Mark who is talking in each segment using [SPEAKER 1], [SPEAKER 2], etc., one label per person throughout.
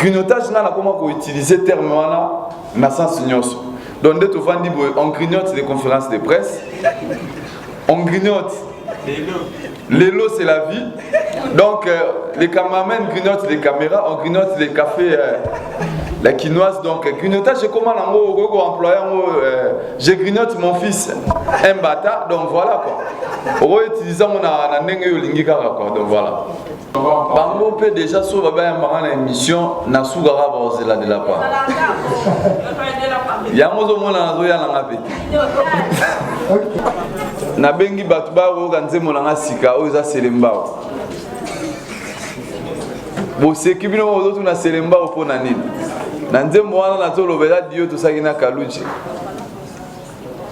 [SPEAKER 1] grignotage là comment qu'on utiliser terme là na sens nyonso. Donc dès tu vas dire on grignote des conférences de presse, on grignote. L'élo c'est la vie. Donc les caméramans grignotent les caméras, on grignote les cafés, la quinoise. Donc grignotage c'est comment je grignote mon fils un bâtard. Donc voilà quoi. On va utiliser mon donc voilà. Bango peut déjà sauver une émission na sougara bazela de la part. Yango mona nazo ya na ngapeti. Na bengi batu ba ko kanze mona ngasika oza selembao. Bo sekibino ozo tuna selembao pona nini? Na nzembo wana na tolobela dio tosaki na kaluchi.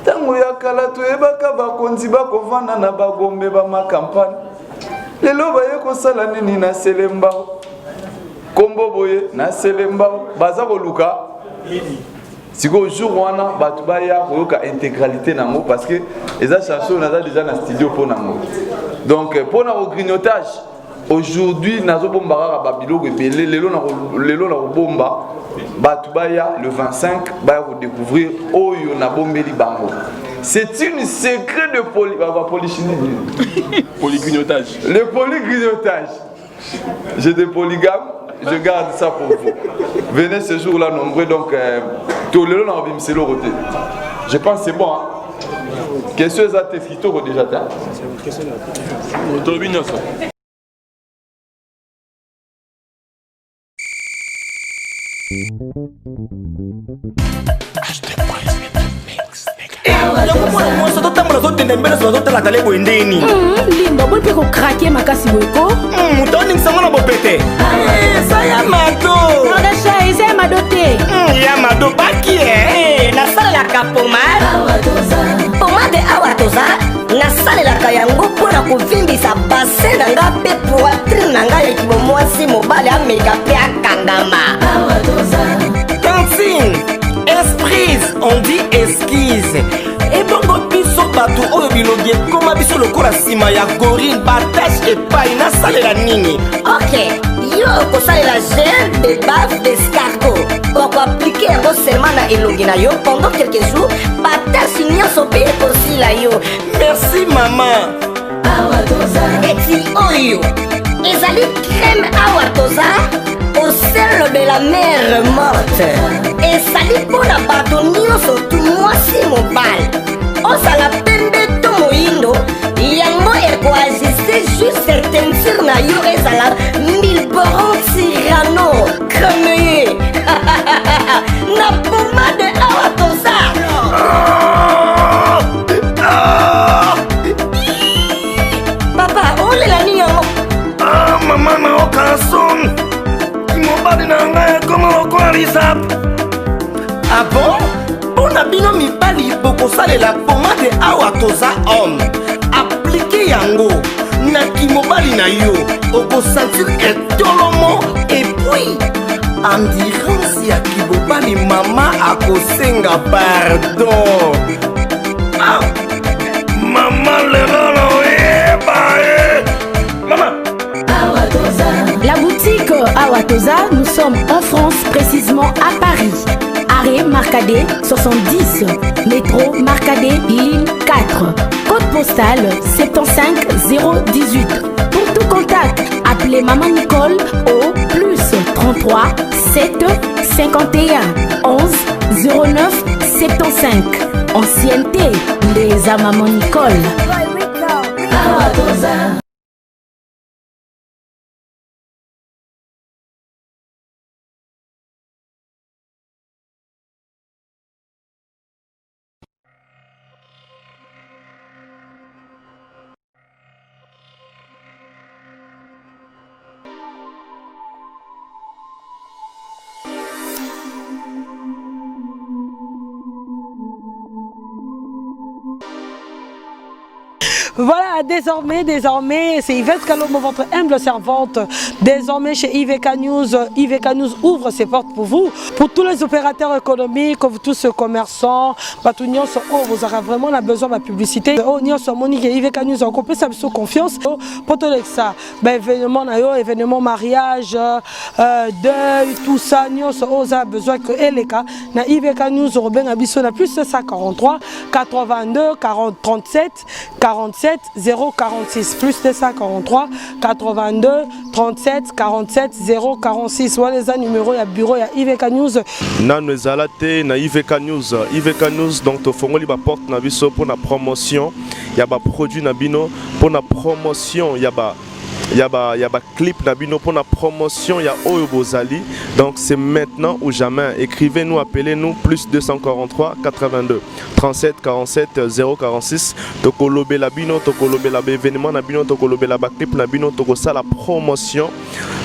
[SPEAKER 1] Tango ya kala to ebaka bakonzi bakovanda na bagombe ba makampani. Lelo baye kosala nini na selembao. Kombo boye na selembao baza koluka. Siko jour wana batu baya koyoka intégralité nango parce que les chansons on a déjà na studio pour nango. Donc pour na grignotage aujourd'hui nazo bomba ba biloko ebele lelo na bomba batu baya le 25 baya ko découvrir oyo na bombeli bango. C'est une secret de
[SPEAKER 2] polygrignotage.
[SPEAKER 1] Le polygrignotage. J'étais polygame. Je garde ça pour vous. Venez ce jour-là nombreux, donc tout le long c'est le côté. Je pense que c'est bon. Qu'est-ce que ça te fait déjà?
[SPEAKER 3] Limba bon pe ko craquer makasi weko
[SPEAKER 4] mutoni nsango na bopete ça ya mado
[SPEAKER 3] na cha ese madote
[SPEAKER 4] ya mado baki
[SPEAKER 5] na sala la pomade awatoza na sala la kayango pona kovimbisa bassin na nga pe poitrine na nga ya kibomwasi mobali ameka pe akangama
[SPEAKER 4] Tantine esprise on dit esquisse ebongo biso bato oyo bilobi ekoma biso lokola nsima ya gorille batashe epai nasalela nini
[SPEAKER 5] ok yo okosalela gel de base d'escargot okoaplike yango seulement na elongi na yo pendant quelques jours batashe nyonso mpe ekosila yo.
[SPEAKER 4] Merci mama.
[SPEAKER 5] eti oyo ezali crème awatoza au sel de la mer morte ezali mpona bato nyonso tu mwasi mobali osala pembe to moyindo yango ekoajuste juste teinture na yo ezala milboron tirano cremeye na pomade awa toza papa olela nini yango
[SPEAKER 4] mama naoka son mobali na ngai ekoma lokola lisap. Ah bon? Mpona bino mibali bokosalela pomade awa toza homme aplike yango na kimobali na yo okosentir etolomo epui endurance ya kibobali mama akosenga pardon. Ah, mama lelo loyeba mama.
[SPEAKER 3] La boutique Awatoza, nous sommes en France, précisément à Paris. Arrêt Marcadet 70, métro Marcadet ligne 4, code postal 75018. Pour tout contact, appelez Maman Nicole au plus 33 7 51 11 09 75. Ancienneté des Maman Nicole. Awatoza.
[SPEAKER 2] Voilà, désormais, c'est Yvette Kalombo, votre humble servante. Désormais, chez IVK News ouvre ses portes pour vous, pour tous les opérateurs économiques, tous ces commerçants, vous aurez vraiment besoin de la publicité. IVK News, on peut s'absous confiance. Pour tout ça, événement mariage, deuil, tout ça, nous avons besoin que LK, na IVK News, on a plus de 143 82 40 37 47 046 plus de 143 82 37 47 046. Voilà les numéros, il y a bureau, il y a IVK News.
[SPEAKER 6] Nous sommes na IVK News. IVK News, donc tu fais la porte na biso pour la promotion. Il y a des produits na bino pour la promotion. Il y a des clips na bino pour la promotion. Il y a Oyo Bozali. Donc c'est maintenant ou jamais. Écrivez-nous, appelez-nous plus 243 82 37 47 046. Toko lobe la bino, toko lobe la événement na bino, toko lobe la clip na bino, toko ça la promotion.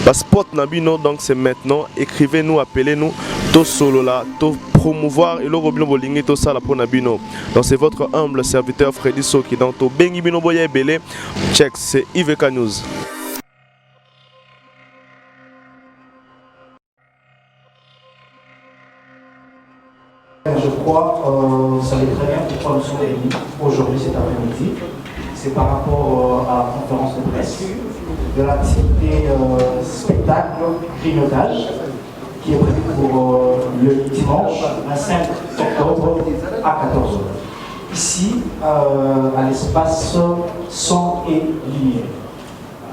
[SPEAKER 6] La spot na bino, donc c'est maintenant. Écrivez-nous, appelez-nous. To solo là, to promouvoir et le robino bolingi to ça la pour na bino. Donc c'est votre humble serviteur Freddy Soki. Donc to bengi bino boye belé. Check, c'est IVK News.
[SPEAKER 7] Je crois, vous savez très bien pourquoi nous sommes réunis aujourd'hui, cet après-midi. C'est par rapport à la conférence de presse de l'activité spectacle grignotage qui est prévue pour le dimanche 25 octobre à 14h. Ici, à l'espace Son et Lumière.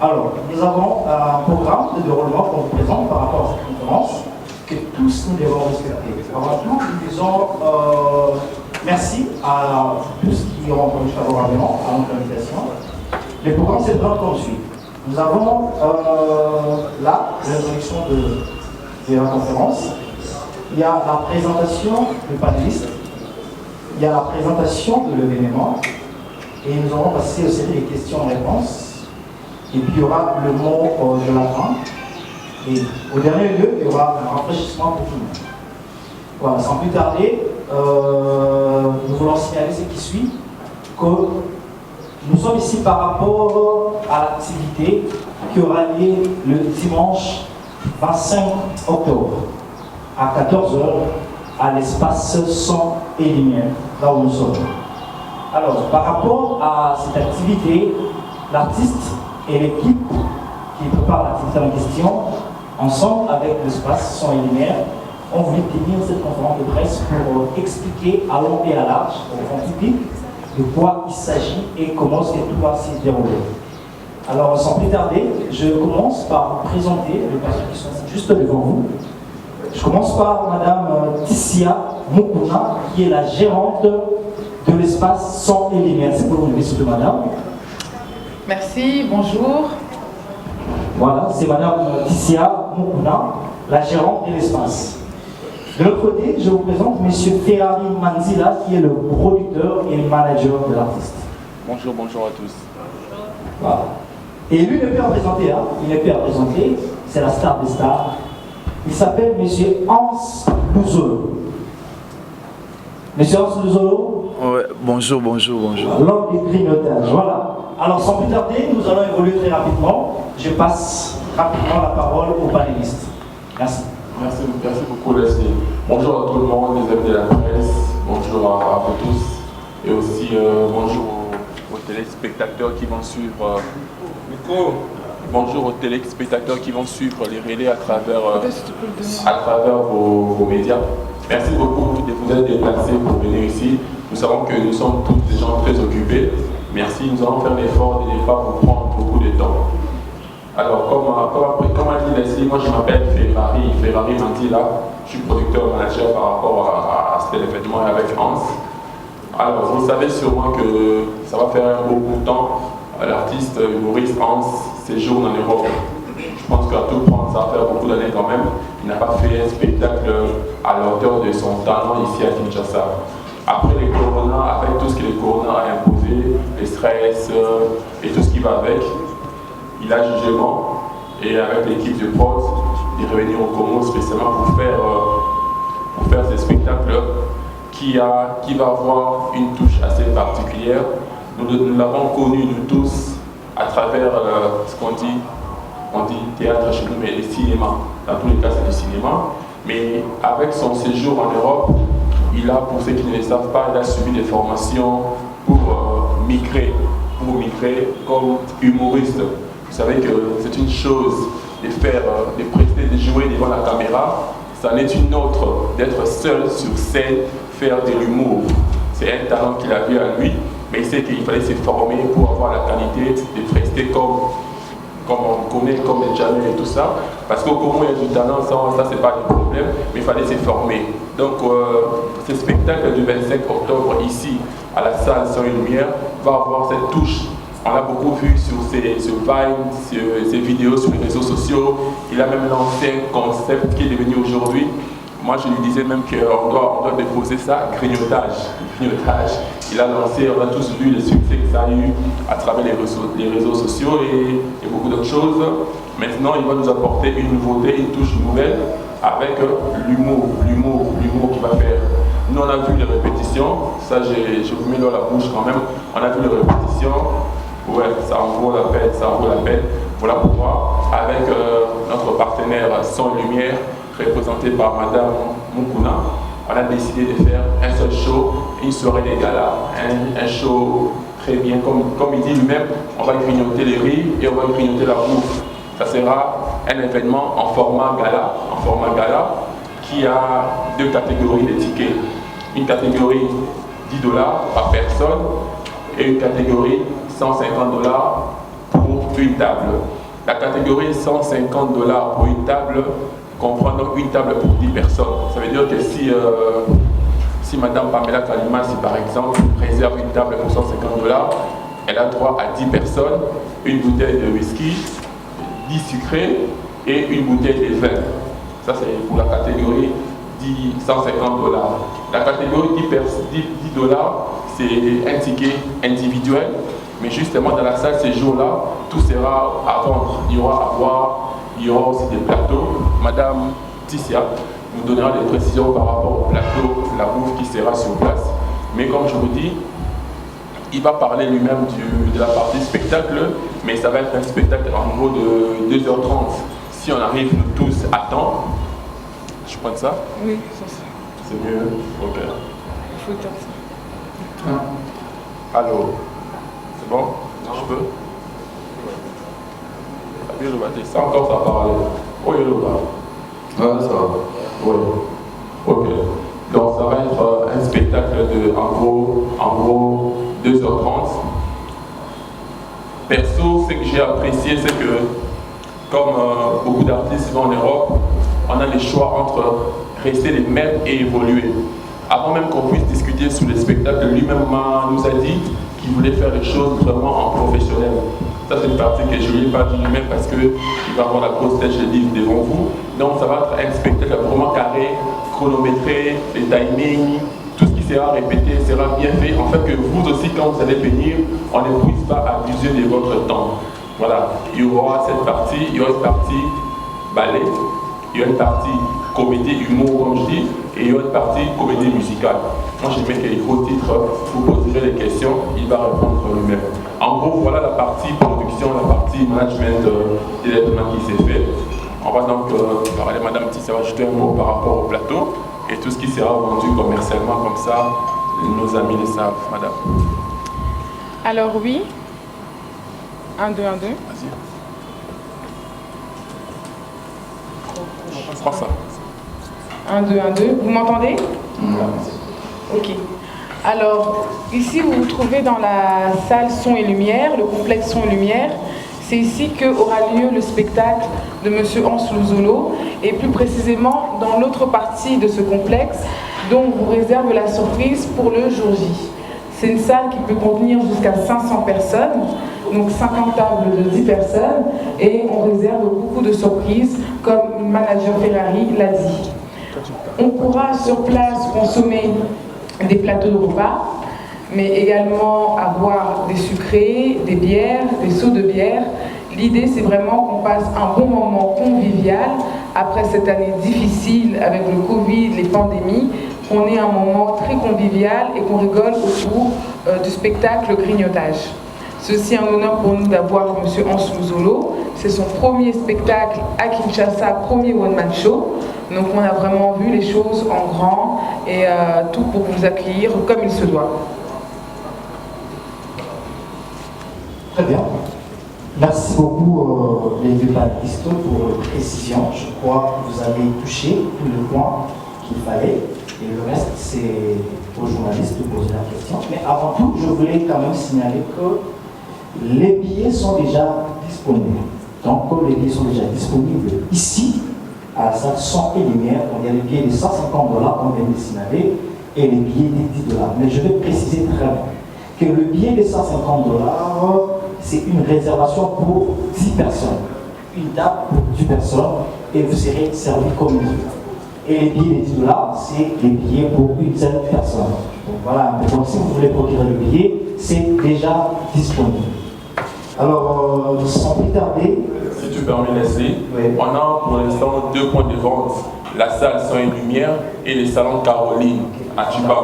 [SPEAKER 7] Alors, nous avons un programme de déroulement qu'on vous présente par rapport à cette conférence que tous nous devons respecter. Avant tout, nous disons merci à tous qui ont répondu favorablement à notre invitation. Le programme se présente comme suit. Nous avons là l'introduction de la conférence. Il y a la présentation du panéliste. Il y a la présentation de l'événement. Et nous allons passer aux séries de questions-réponses. Et puis il y aura le mot de la fin. Et au dernier lieu, il y aura un rafraîchissement pour tout le monde. Voilà, sans plus tarder, nous voulons signaler ce qui suit, que nous sommes ici par rapport à l'activité qui aura lieu le dimanche 25 octobre à 14h à l'espace Son et Lumière, là où nous sommes. Alors, par rapport à cette activité, l'artiste et l'équipe qui prépare l'activité en question, ensemble avec l'espace Son et Lumière, ont voulu tenir cette conférence de presse pour expliquer à long et à large au grand public de quoi il s'agit et comment tout va se dérouler. Alors, sans plus tarder, je commence par vous présenter les personnes qui sont juste devant vous. Je commence par Madame Tissia Mukuna, qui est la gérante de l'espace Son et Lumière. C'est pour vous, s'il vous plaît, Madame.
[SPEAKER 8] Merci, bonjour.
[SPEAKER 7] Voilà, c'est Madame Tissia Mukuna, la gérante de l'espace. De l'autre côté, je vous présente M. Ferrari Manzila, qui est le producteur et le manager de l'artiste.
[SPEAKER 9] Bonjour, bonjour à tous.
[SPEAKER 7] Voilà. Et lui ne peut représenter, hein, il ne peut représenter, c'est la star des stars. Il s'appelle M. Hans Luzolo. M. Hans Luzolo.
[SPEAKER 9] Ouais, bonjour.
[SPEAKER 7] L'homme du grignotage, voilà. Alors sans plus tarder, nous allons évoluer très rapidement. Je passe rapidement la parole aux panélistes. Merci.
[SPEAKER 10] Merci beaucoup Leslie. Bonjour à tout le monde, les amis de la presse, bonjour à vous tous et aussi bonjour aux téléspectateurs qui vont suivre bonjour aux téléspectateurs qui vont suivre les relais à travers vos médias. Merci beaucoup de vous être déplacés pour venir ici. Nous savons que nous sommes tous des gens très occupés. Merci, nous allons faire l'effort de ne pas vous prendre beaucoup de temps. Alors, comme a dit Leslie, moi je m'appelle Ferrari Mantilla, je suis producteur manager par rapport à cet événement avec Hans. Alors, vous savez sûrement que ça va faire un beau bout de temps, l'artiste humoriste Hans séjourne en Europe. Je pense qu'à tout prendre, ça va faire beaucoup d'années quand même. Il n'a pas fait un spectacle à la hauteur de son talent ici à Kinshasa. Après les corona, avec tout ce que le corona a imposé, les stress et tout ce qui va avec, il a jugé bon, et avec l'équipe de prod, il est revenu au Congo spécialement pour faire ce spectacle qui va avoir une touche assez particulière, Nous l'avons connu, nous tous, à travers ce qu'on dit. On dit théâtre chez nous, mais le cinéma. Dans tous les cas, c'est le cinéma. Mais avec son séjour en Europe, il a, pour ceux qui ne le savent pas, il a suivi des formations pour migrer comme humoriste. Vous savez que c'est une chose de faire, de prester, de jouer devant la caméra. C'en est une autre d'être seul sur scène, faire de l'humour. C'est un talent qu'il avait à lui, mais il sait qu'il fallait se former pour avoir la qualité de prester comme on connaît, comme les Jamel et tout ça. Parce qu'au Congo, il y a du talent, ça c'est pas du problème, mais il fallait se former. Donc, ce spectacle du 25 octobre ici, à la salle Son et Lumière, va avoir cette touche. On l'a beaucoup vu sur ses vidéos sur les réseaux sociaux. Il a même lancé un concept qui est devenu aujourd'hui. Moi, je lui disais même qu'on doit déposer ça, grignotage. Il a lancé, on a tous vu le succès que ça a eu à travers les réseaux sociaux et beaucoup d'autres choses. Maintenant, il va nous apporter une nouveauté, une touche nouvelle avec l'humour qu'il va faire. Nous, on a vu les répétitions. Ça, je vous mets dans la bouche quand même. On a vu les répétitions. Ouais, ça en vaut la peine. Voilà pourquoi, avec notre partenaire Son et Lumière, représenté par Madame Mukuna, on a décidé de faire un seul show, une soirée de gala, un show très bien, comme il dit lui-même, on va grignoter les riz et on va grignoter la bouffe. Ça sera un événement en format gala qui a deux catégories de tickets. Une catégorie $10 par personne et une catégorie $150 pour une table. La catégorie $150 pour une table comprend donc une table pour 10 personnes. Ça veut dire que si Madame Pamela Kalima, si par exemple, réserve une table pour $150, elle a droit à 10 personnes, une bouteille de whisky, 10 sucrés et une bouteille de vin. Ça c'est pour la catégorie $150. La catégorie $10, c'est un ticket individuel, mais justement dans la salle ces jours-là, tout sera à vendre. Il y aura à boire, il y aura aussi des plateaux. Madame Ticia nous donnera des précisions par rapport au plateau, la bouffe qui sera sur place. Mais comme je vous dis, il va parler lui-même de la partie spectacle, mais ça va être un spectacle en gros de 2h30. Si on arrive nous tous à temps, je prends ça?
[SPEAKER 8] Oui, c'est ça.
[SPEAKER 10] C'est mieux? Ok.
[SPEAKER 8] Il faut dire ça.
[SPEAKER 10] Allô? C'est bon? Je peux? Ça encore ça parle. Oui, là. Ça va. Oui. Ok. Donc ça va être un spectacle de en gros 2h30. Perso, ce que j'ai apprécié, c'est que comme beaucoup d'artistes vont en Europe, on a le choix entre rester les mêmes et évoluer. Avant même qu'on puisse discuter sur le spectacle, lui-même nous a dit qu'il voulait faire les choses vraiment en professionnel. Ça, c'est une partie que je ne lui ai pas dit lui-même parce qu'il va avoir la grosse tête de livre devant vous. Donc, ça va être un spectacle vraiment carré, chronométré, les timings, tout ce qui sera répété sera bien fait. En fait, que vous aussi, quand vous allez venir, on ne puisse pas abuser de votre temps. Voilà, il y aura cette partie, il y aura une partie ballet, il y aura une partie comédie, humour, comme je dis, et il y aura une partie comédie musicale. Moi, je mets qu'il faut titre, vous poserez les questions, il va répondre lui-même. En gros, voilà la partie production, la partie management de l'événement qui s'est fait. On va donc parler, Madame Tissi va ajouter un mot par rapport au plateau et tout ce qui sera vendu commercialement, comme ça, nos amis le savent, Madame.
[SPEAKER 8] Alors oui. 1, 2, 1, 2.
[SPEAKER 10] Vas-y. Prends ça.
[SPEAKER 8] 1, 2, 1, 2. Vous m'entendez? Ok. Alors, ici, vous vous trouvez dans la salle Son et Lumière, le complexe Son et Lumière. C'est ici qu'aura lieu le spectacle de M. Hans Luzolo, et plus précisément dans l'autre partie de ce complexe, dont on vous réserve la surprise pour le jour J. C'est une salle qui peut contenir jusqu'à 500 personnes, donc 50 tables de 10 personnes, et on réserve beaucoup de surprises, comme le manager Ferrari l'a dit. On pourra sur place consommer des plateaux de repas, mais également avoir des sucrés, des bières, des seaux de bière. L'idée, c'est vraiment qu'on passe un bon moment convivial après cette année difficile avec le Covid, les pandémies, qu'on ait un moment très convivial et qu'on rigole autour du spectacle Grignotage. C'est aussi un honneur pour nous d'avoir M. Ansou Zolo. C'est son premier spectacle à Kinshasa, premier one-man show. Donc on a vraiment vu les choses en grand et tout pour vous accueillir comme il se doit.
[SPEAKER 7] Très bien. Merci beaucoup les deux panélistes pour les précisions. Je crois que vous avez touché tous les points qu'il fallait. Et le reste, c'est aux journalistes de poser la question. Mais avant tout, je voulais quand même signaler que les billets sont déjà disponibles. Donc, comme les billets sont déjà disponibles ici, à la salle Son et Lumière, on a les billets de 150 $, on vient de signaler, et les billets de $10. Mais je vais préciser très bien que le billet de 150 $, c'est une réservation pour 10 personnes. Une table pour 10 personnes, et vous serez servi comme une. Et les billets de 10 $, c'est les billets pour une seule personne. Donc voilà, donc si vous voulez procurer le billet, c'est déjà disponible. Alors, sans plus tarder...
[SPEAKER 10] Si tu permets, Leslie, on a pour l'instant 2 points de vente. La salle Son et Lumière et les salons Caroline à Chibam.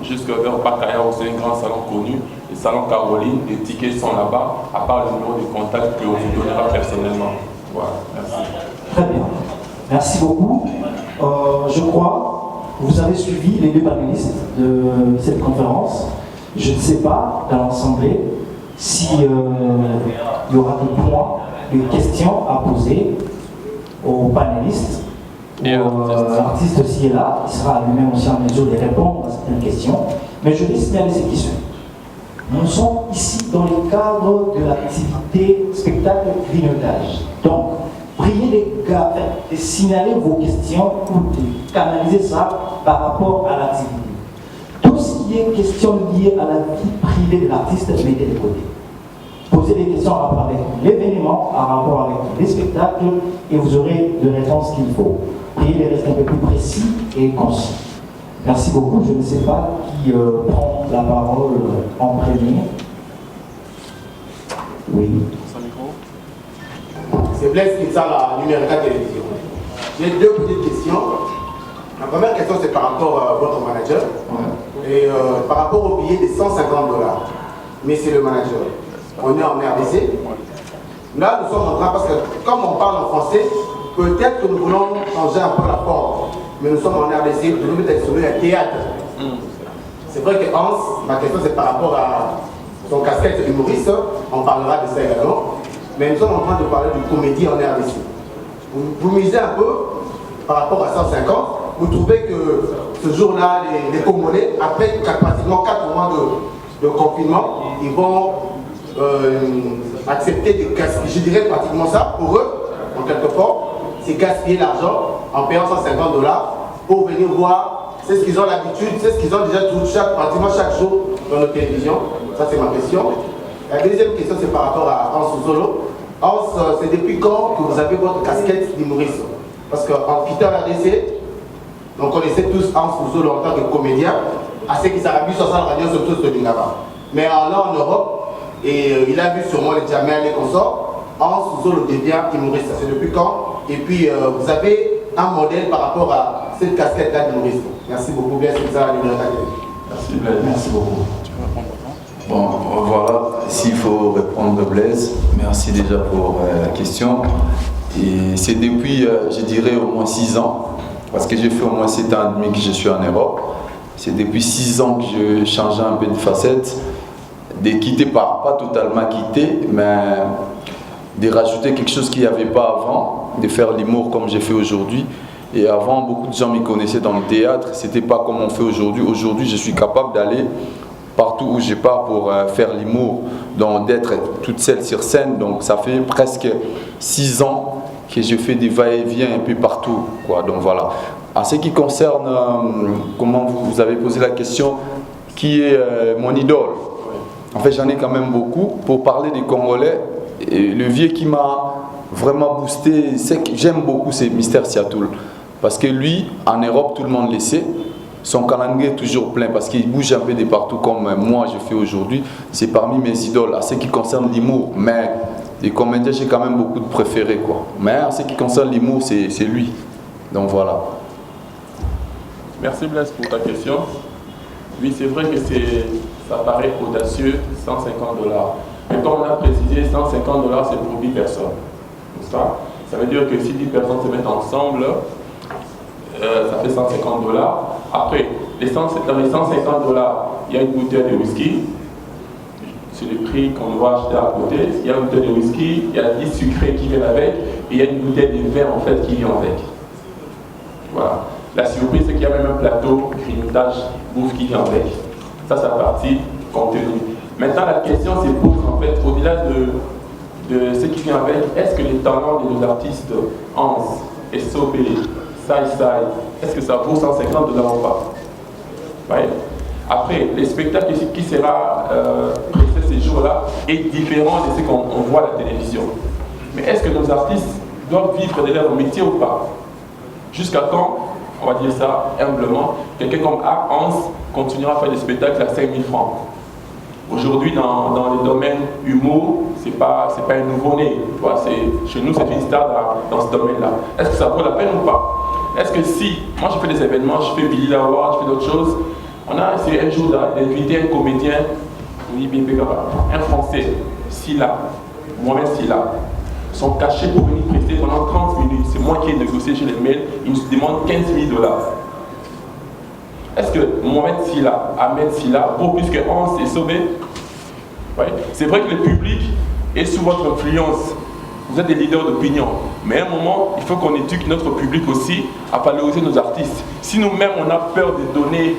[SPEAKER 10] Jusque vers Bakaya, où c'est un grand salon connu. Les salons Caroline, les tickets sont là-bas, à part le numéro de contact qu'on vous donnera personnellement. Voilà, merci.
[SPEAKER 7] Très bien. Merci beaucoup. Je crois que vous avez suivi les deux panélistes de cette conférence. Je ne sais pas, dans l'Assemblée, s'il y aura des points, des questions à poser aux panélistes. L'artiste aussi est là, il sera lui-même aussi en mesure de répondre à certaines questions. Mais je vais signaler ces questions. Nous sommes ici dans le cadre de l'activité spectacle grignotage. Donc, priez les gars de signaler vos questions ou de canaliser ça par rapport à l'activité. Tout ce qui est question liée à la vie privée de l'artiste, mettez de côté. Posez des questions en rapport avec l'événement, en rapport avec les spectacles, et vous aurez les réponses qu'il faut. Priez de rester un peu plus précis et concis. Merci beaucoup. Je ne sais pas qui prend la parole en premier. Oui.
[SPEAKER 11] C'est Blaise Kitsa, la numérique télévision. J'ai 2 petites questions. La première question, c'est par rapport à votre manager. Et par rapport au billet de 150 $. Mais c'est le manager. On est en RDC. Là, nous sommes en train, parce que comme on parle en français, peut-être que nous voulons changer un peu la forme. Mais nous sommes en RDC, nous devons être sur le théâtre. C'est vrai que Hans, ma question c'est par rapport à son casquette humoriste, on parlera de ça également. Mais nous sommes en train de parler de comédie en RDC. Vous misez un peu par rapport à 150, vous trouvez que ce jour-là, les Congolais, après pratiquement 4 mois de confinement, ils vont accepter de gaspiller, je dirais pratiquement ça, pour eux, en quelque sorte, c'est gaspiller l'argent en payant 150 $ pour venir voir, c'est ce qu'ils ont l'habitude, c'est ce qu'ils ont déjà pratiquement chaque jour dans nos télévisions. Ça c'est ma question. La deuxième question c'est par rapport à Ansou Zolo. Hans, c'est depuis quand que vous avez votre casquette d'humoriste? Parce qu'en quittant la RDC, on connaissait tous Ansou Zolo en tant que comédien, à ceux qui s'arrêtent sur sa radio, surtout sur Lingaba. Mais en allant en Europe, et il a vu sûrement les Jamel et consorts, Ansou Zolo devient humoriste. C'est depuis quand? Et puis vous avez un modèle par rapport à cette casquette-là d'humoriste. Merci beaucoup, bien c'est ça la numéro.
[SPEAKER 10] Merci Blaise.
[SPEAKER 7] Merci beaucoup.
[SPEAKER 9] Bon, voilà, s'il faut répondre Blaise, merci déjà pour la question. Et c'est depuis, je dirais, au moins 6 ans, parce que j'ai fait au moins 7 ans et demi que je suis en Europe. C'est depuis 6 ans que je changeais un peu de facette, de quitter, pas totalement quitter, mais de rajouter quelque chose qu'il n'y avait pas avant, de faire l'humour comme j'ai fait aujourd'hui. Et avant, beaucoup de gens me connaissaient dans le théâtre, c'était pas comme on fait aujourd'hui. Aujourd'hui, je suis capable d'aller partout où je pars pour faire l'humour, donc d'être toute seule sur scène. Donc ça fait presque 6 ans que je fais des va-et-vient un peu partout, quoi. Donc voilà. En ce qui concerne, comment vous avez posé la question, qui est mon idole? En fait, j'en ai quand même beaucoup. Pour parler des Congolais, et le vieux qui m'a vraiment boosté, c'est que j'aime beaucoup, c'est Mister Siatoul. Parce que lui, en Europe, tout le monde le sait. Son calendrier est toujours plein parce qu'il bouge un peu de partout comme moi je fais aujourd'hui. C'est parmi mes idoles. À ce qui concerne l'humour, mais les comédiens, j'ai quand même beaucoup de préférés, quoi. Mais en ce qui concerne l'humour, c'est lui. Donc voilà.
[SPEAKER 10] Merci Blaise pour ta question. Oui, c'est vrai que ça paraît audacieux, 150 $. Mais comme on a précisé, 150 $ c'est pour 10 personnes. Ça veut dire que si 10 personnes se mettent ensemble, ça fait 150 $. Après, dans les 150 $, il y a une bouteille de whisky. C'est le prix qu'on doit acheter à côté. Il y a une bouteille de whisky, il y a 10 sucrés qui viennent avec, et il y a une bouteille de vin en fait qui vient avec. Voilà. La surprise, c'est qu'il y a même un plateau grignotage bouffe qui vient avec. Ça, c'est la partie contenu. Maintenant, la question se pose en fait, au-delà de ce qui vient avec, est-ce que les talents de nos artistes, Hans, SOB, Sai, est-ce que ça vaut 150 $ ou pas? Ouais. Après, le spectacle qui sera prêté ces jours-là est différent de ce qu'on voit à la télévision. Mais est-ce que nos artistes doivent vivre de leur métier ou pas? Jusqu'à quand, on va dire ça humblement, quelqu'un comme Hans continuera à faire des spectacles à 5 000 francs. Aujourd'hui, dans le domaine humour, c'est pas un nouveau-né. Chez nous, c'est une star dans ce domaine-là. Est-ce que ça vaut la peine ou pas? Est-ce que si, moi je fais des événements, je fais Billy Laward, je fais d'autres choses, on a essayé un jour d'inviter un comédien, un Français, Silla, Mohamed Silla. Son cachet pour venir prester pendant 30 minutes, c'est moi qui ai négocié chez les mails, il nous demande 15 000 $. Est-ce que Mohamed Silla, Ahmed Silla, vaut plus que Hans et Sobé? Ouais. C'est vrai que le public est sous votre influence. Vous êtes des leaders d'opinion. Mais à un moment, il faut qu'on éduque notre public aussi à valoriser nos artistes. Si nous-mêmes, on a peur de donner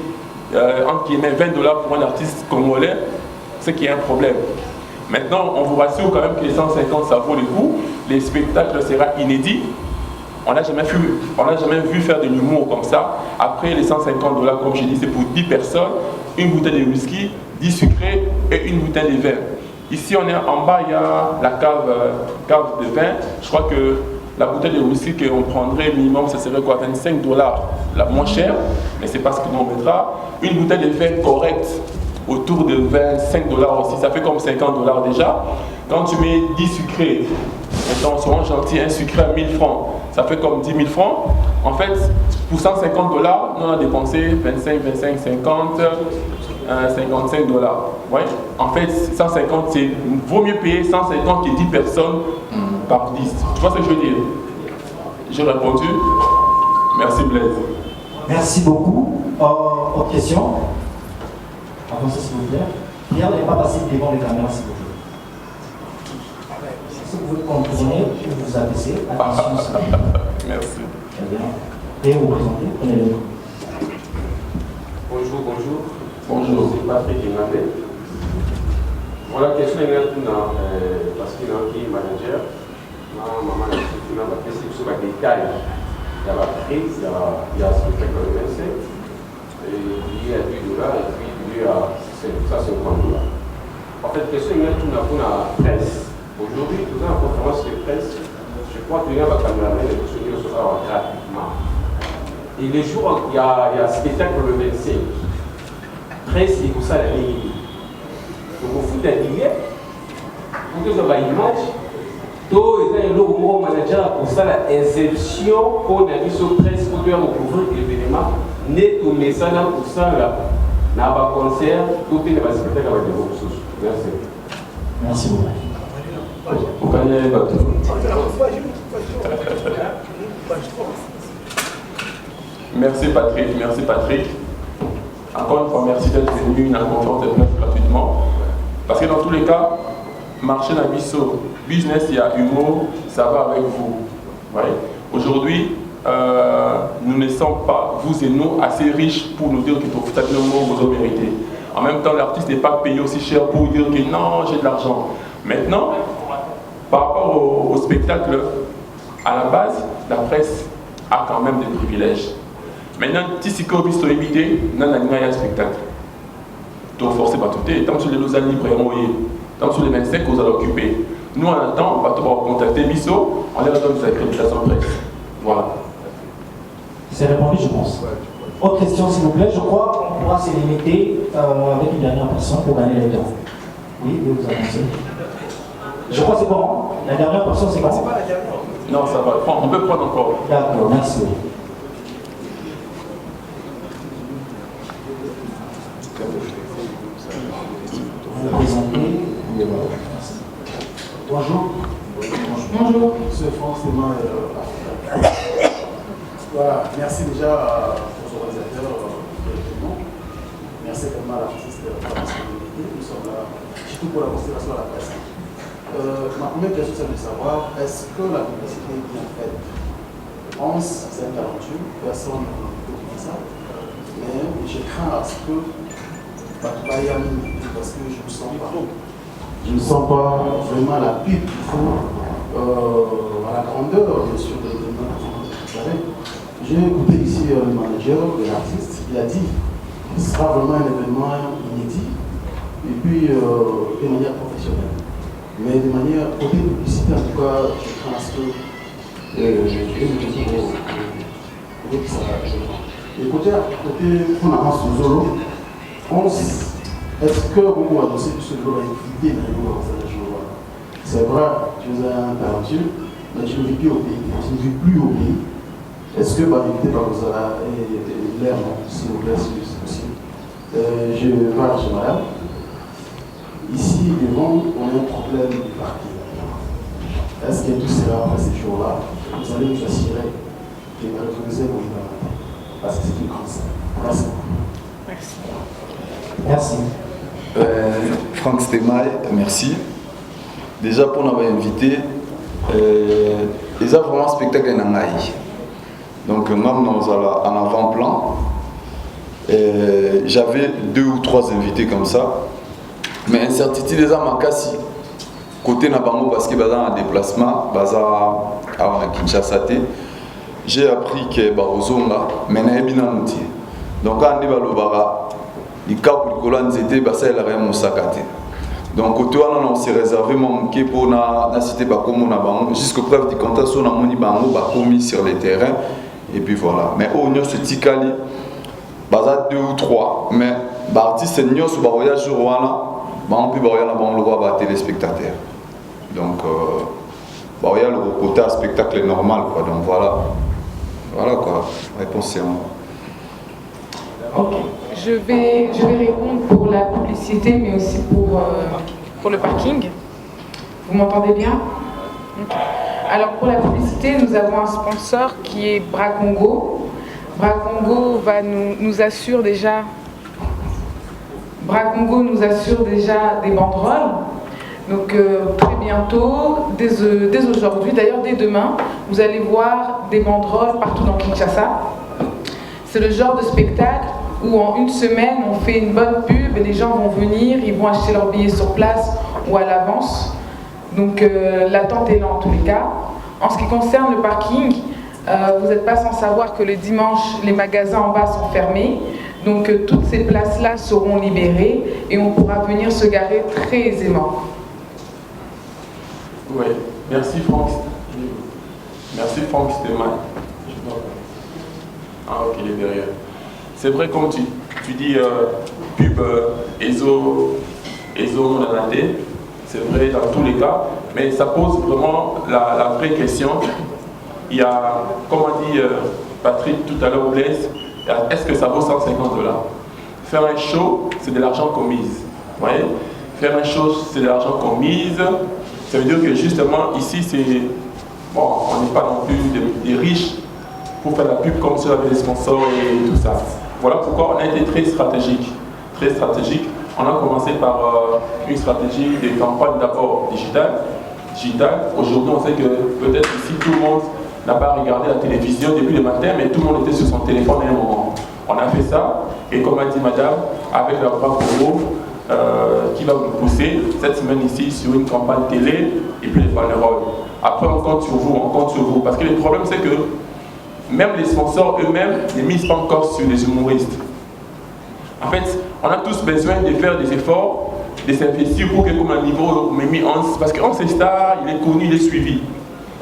[SPEAKER 10] entre guillemets 20 $ pour un artiste congolais, c'est qu'il y a un problème. Maintenant, on vous rassure quand même que les 150, ça vaut le coup. Les spectacles seront inédits. On n'a jamais vu faire de l'humour comme ça. Après, les 150 $, comme je dis, c'est pour 10 personnes, une bouteille de whisky, 10 sucrés et une bouteille de vin. Ici, on est en bas, il y a la cave de vin. Je crois que la bouteille de whisky qu'on prendrait minimum, ça serait quoi, 25 $, la moins chère, mais c'est pas ce que l'on mettra. Une bouteille de vin correcte, autour de 25 $ aussi, ça fait comme 50 $ déjà. Quand tu mets 10 sucrés, maintenant, souvent gentil, un sucré à 1000 francs, ça fait comme 10 000 francs. En fait, pour 150 $, nous on a dépensé 25, 50, 55 $. Ouais. En fait, 150, c'est vaut mieux payer 150 que 10 personnes par 10. Tu vois ce que je veux dire? J'ai répondu. Merci Blaise.
[SPEAKER 7] Merci beaucoup. Autre question? Avancez s'il vous plaît. Pierre n'est pas passé devant les caméras s'il vous plaît. Si vous voulez contourner, vous abaissez. Attention s'il vous plaît.
[SPEAKER 10] Merci.
[SPEAKER 7] Très bien. Et vous présentez, prenez-le.
[SPEAKER 12] Bonjour.
[SPEAKER 10] Bonjour.
[SPEAKER 12] C'est Patrick Imabé. Voilà, question est parce qu'il est manager. Maman a dit que la question sur les détails. Il y a la prise, il y a ce spectacle de 25. Il y a 10 $, et puis il y a 50 $. En fait, question est pour la presse. Aujourd'hui, nous avons une conférence de presse. Je crois qu'il y a la caméra et les questions sera gratuitement. Et les jours, il y a un spectacle le 25. Presse et tout ça, la ligne. Donc, au foot, il y a pour que ça va image. Donc, il y a un manager pour ça, l'inception pour la mise au presse pour recouvrir l'événement. Net au message pour ça, là, dans un concert, tout est dans le spectacle avec des ressources. Merci.
[SPEAKER 7] Merci beaucoup.
[SPEAKER 10] Vous gagnez votre tour. Merci Patrick. Encore une fois, merci d'être venu à la conférence de presse gratuitement. Parce que dans tous les cas, marché Nabiso, business, il y a humour, ça va avec vous. Ouais. Aujourd'hui, nous ne sommes pas, vous et nous, assez riches pour nous dire que pour faire le mot, vous avez mérité. En même temps, l'artiste n'est pas payé aussi cher pour dire que non, j'ai de l'argent. Maintenant, par rapport au spectacle, à la base, la presse a quand même des privilèges. Maintenant, si c'est comme histoire éviter, il y a un spectacle. Donc, forcément, tout est. Tant sur les losanges libres, tant sur les 25, vous allez occuper. Nous, en attendant, on va contacter Bisso, on leur donne sa accréditation presse. Voilà.
[SPEAKER 7] C'est répondu, je pense. Autre question, s'il vous plaît. Je crois qu'on pourra se limiter avec une dernière personne pour gagner le temps. Oui, vous avancez. Je crois que c'est bon. La dernière personne, c'est bon.
[SPEAKER 10] C'est pas la dernière. Non, ça va. On peut prendre encore.
[SPEAKER 7] D'accord, merci. Bonjour.
[SPEAKER 8] Bonjour.
[SPEAKER 7] Monsieur Franck Stéman. Voilà, merci déjà aux organisateurs de l'événement. Merci également à l'artiste de la disponibilité. Nous sommes là, surtout pour la considération de la presse. Ma première question, c'est de savoir, est-ce que la publicité est bien faite? Hans, c'est un talentueux, personne ne peut dire ça. Mais je crains à ce que parce que je ne sens pas. Je ne sens pas vraiment la pipe qu'il faut à la grandeur, bien sûr, de l'événement. J'ai écouté ici le manager de l'artiste, il a dit que ce sera vraiment un événement inédit et puis de manière professionnelle. Mais de manière côté publicité, en tout cas, je crains à ce que et côté on avance sur Zolo, est-ce que vous avez aussi ce jour-là invité dans le jour? C'est vrai, tu es un talentueux, mais tu ne vis plus au pays. Tu ne vis plus au pays. Est-ce que vous invité par vous et l'air, s'il vous plaît, si c'est possible? Je vais à chez madame. Ici, devant, on a un problème de parking. Est-ce que tout sera après ces jours-là? Vous allez nous assurer que vous réfléchissez au gouvernement. Parce que c'est une grande salle. Merci.
[SPEAKER 9] Merci. Franck Stémaï, merci. Déjà pour nous avoir invité, ils ont vraiment un spectacle en Aïe. Donc même nous allons en avant-plan. J'avais 2 ou 3 invités comme ça. Mais incertitude déjà m'a cassé. Côté Nabango parce qu'il y a un déplacement, à Kinshasa. J'ai appris que Barozonga, mais il y a un outil. Donc quand on est à les cas pour les étaient basés à la Moussakate. Donc côté on s'est réservé mon pour la cité Bakomo Nabango jusqu'au preuve du contrat sur la moni Bango commis sur les terrains et puis voilà. Mais au niveau ce Tikali, basa 2 ou 3, mais l'artiste senior sur voyage sur Rwanda, on peut voir le roi téléspectateurs. Donc il y a le côté spectacle normal quoi. Donc voilà quoi. Réponse c'est
[SPEAKER 8] Ok. Je vais répondre pour la publicité, mais aussi pour le parking. Vous m'entendez bien? Okay. Alors pour la publicité, nous avons un sponsor qui est Bracongo. Bracongo nous assure déjà des banderoles. Donc très bientôt, dès aujourd'hui, d'ailleurs dès demain, vous allez voir des banderoles partout dans Kinshasa. C'est le genre de spectacle où en une semaine, on fait une bonne pub et les gens vont venir, ils vont acheter leurs billets sur place ou à l'avance. Donc l'attente est là en tous les cas. En ce qui concerne le parking, vous n'êtes pas sans savoir que le dimanche, les magasins en bas sont fermés. Donc toutes ces places-là seront libérées et on pourra venir se garer très aisément.
[SPEAKER 10] Oui, merci Franck. Merci Franck Stémaï. Ah ok, il est derrière. C'est vrai comme tu dis pub ESO Monanaté, c'est vrai dans tous les cas, mais ça pose vraiment la vraie question. Il y a, comme a dit Patrick tout à l'heure, Blaise, est-ce que ça vaut 150 $? Faire un show, c'est de l'argent qu'on mise. Vous voyez? Faire un show, c'est de l'argent qu'on mise. Ça veut dire que justement ici, c'est bon, on n'est pas non plus des riches pour faire la pub comme ça avec les sponsors et tout ça. Voilà pourquoi on a été très stratégique. Très stratégique. On a commencé par une stratégie de campagne d'abord digitale. Aujourd'hui, on sait que peut-être ici, tout le monde n'a pas regardé la télévision depuis le matin, mais tout le monde était sur son téléphone à un moment. On a fait ça, et comme a dit madame, avec le Bracongo, qui va vous pousser cette semaine ici sur une campagne télé, et puis les banderoles. Après, on compte sur vous, parce que le problème, c'est que même les sponsors eux-mêmes ne misent pas encore sur les humoristes. En fait, on a tous besoin de faire des efforts, de s'investir pour que comme un niveau Mimi Hans, parce que Hans est star, il est connu, il est suivi.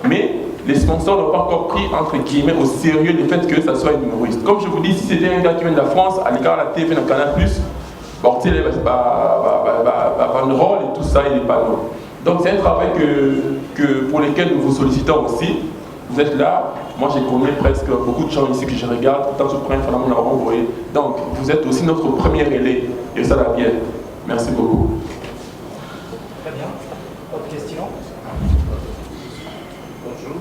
[SPEAKER 10] Mais les sponsors n'ont pas encore pris entre guillemets au sérieux le fait que ça soit une humoriste. Comme je vous dis, si c'était un gars qui vient de la France, à l'écart de la TV, dans le Canal+, porter les banderoles et tout ça, il n'est pas là. Donc c'est un travail pour lequel nous vous sollicitons aussi. Vous êtes là, moi j'ai connu presque beaucoup de gens ici que je regarde, tant que prends finalement la renvoyé. Donc vous êtes aussi notre premier relais, et ça va bien. Merci beaucoup.
[SPEAKER 7] Très bien. Autre question?
[SPEAKER 12] Bonjour.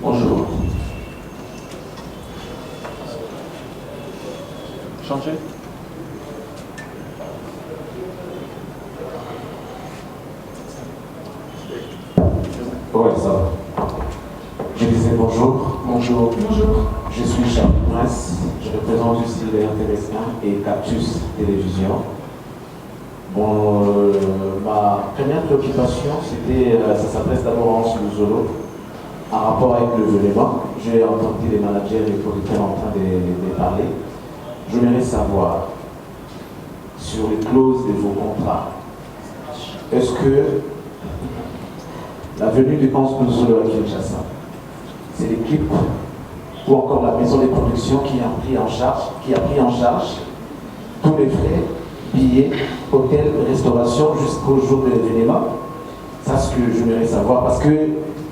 [SPEAKER 12] Bonjour. Changer.
[SPEAKER 13] Ouais, ça va. Je disais bonjour. Bonjour. Bonjour. Je suis Charles Prince. Je représente ici les intéressants et Cactus Télévision. Bon, ma première préoccupation, c'était, ça s'adresse d'abord à Hans Luzolo, en rapport avec le l'événement. J'ai entendu les managers et les producteurs en train de parler. J'aimerais savoir, sur les clauses de vos contrats, est-ce que la venue du Hans Luzolo à Kinshasa, c'est l'équipe ou encore la maison de production qui a pris en charge tous les frais, billets, hôtels, restauration jusqu'au jour de l'événement? C'est ce que j'aimerais savoir, parce que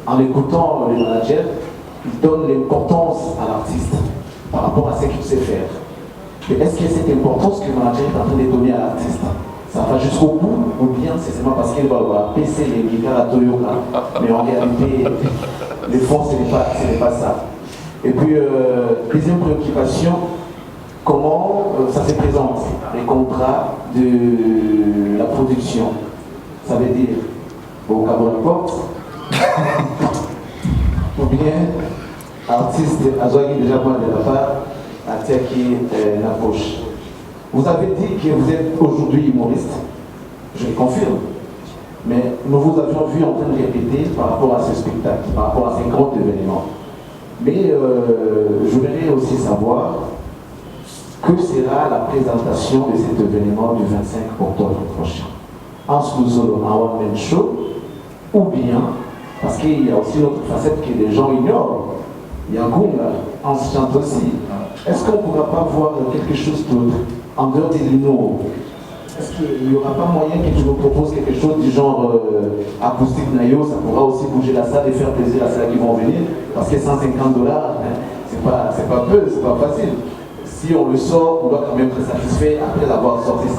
[SPEAKER 13] en écoutant les managers, ils donnent l'importance à l'artiste par rapport à ce qu'il sait faire. Mais est-ce que cette importance que le manager est en train de donner à l'artiste, ça va jusqu'au bout, ou bien c'est seulement parce qu'il va baisser les guitares à Toyota, mais en réalité, le fond, ce n'est pas ça. Et puis, deuxième préoccupation, comment ça se présente, les contrats de la production? Ça veut dire, au Cabo la porte, ou bien, artiste, Azoagi déjà moi de la part, artiste qui la poche. Vous avez dit que vous êtes aujourd'hui humoriste, je le confirme, mais nous vous avions vu en train de répéter par rapport à ce spectacle, par rapport à ces grands événements. Mais je voudrais aussi savoir que sera la présentation de cet événement du 25 octobre prochain. Hans Luzolo en one-man show, ou bien, parce qu'il y a aussi une autre facette que les gens ignorent, il y a Gunga, Hans chante aussi. Est-ce qu'on ne pourra pas voir quelque chose d'autre en dehors des luneaux? Est-ce qu'il n'y aura pas moyen que tu nous proposes quelque chose du genre acoustique Nayo? Ça pourra aussi bouger la salle et faire plaisir à ceux qui vont venir, parce que $150, c'est pas peu, c'est pas facile. Si on le sort, on doit quand même être satisfait après avoir sorti $150.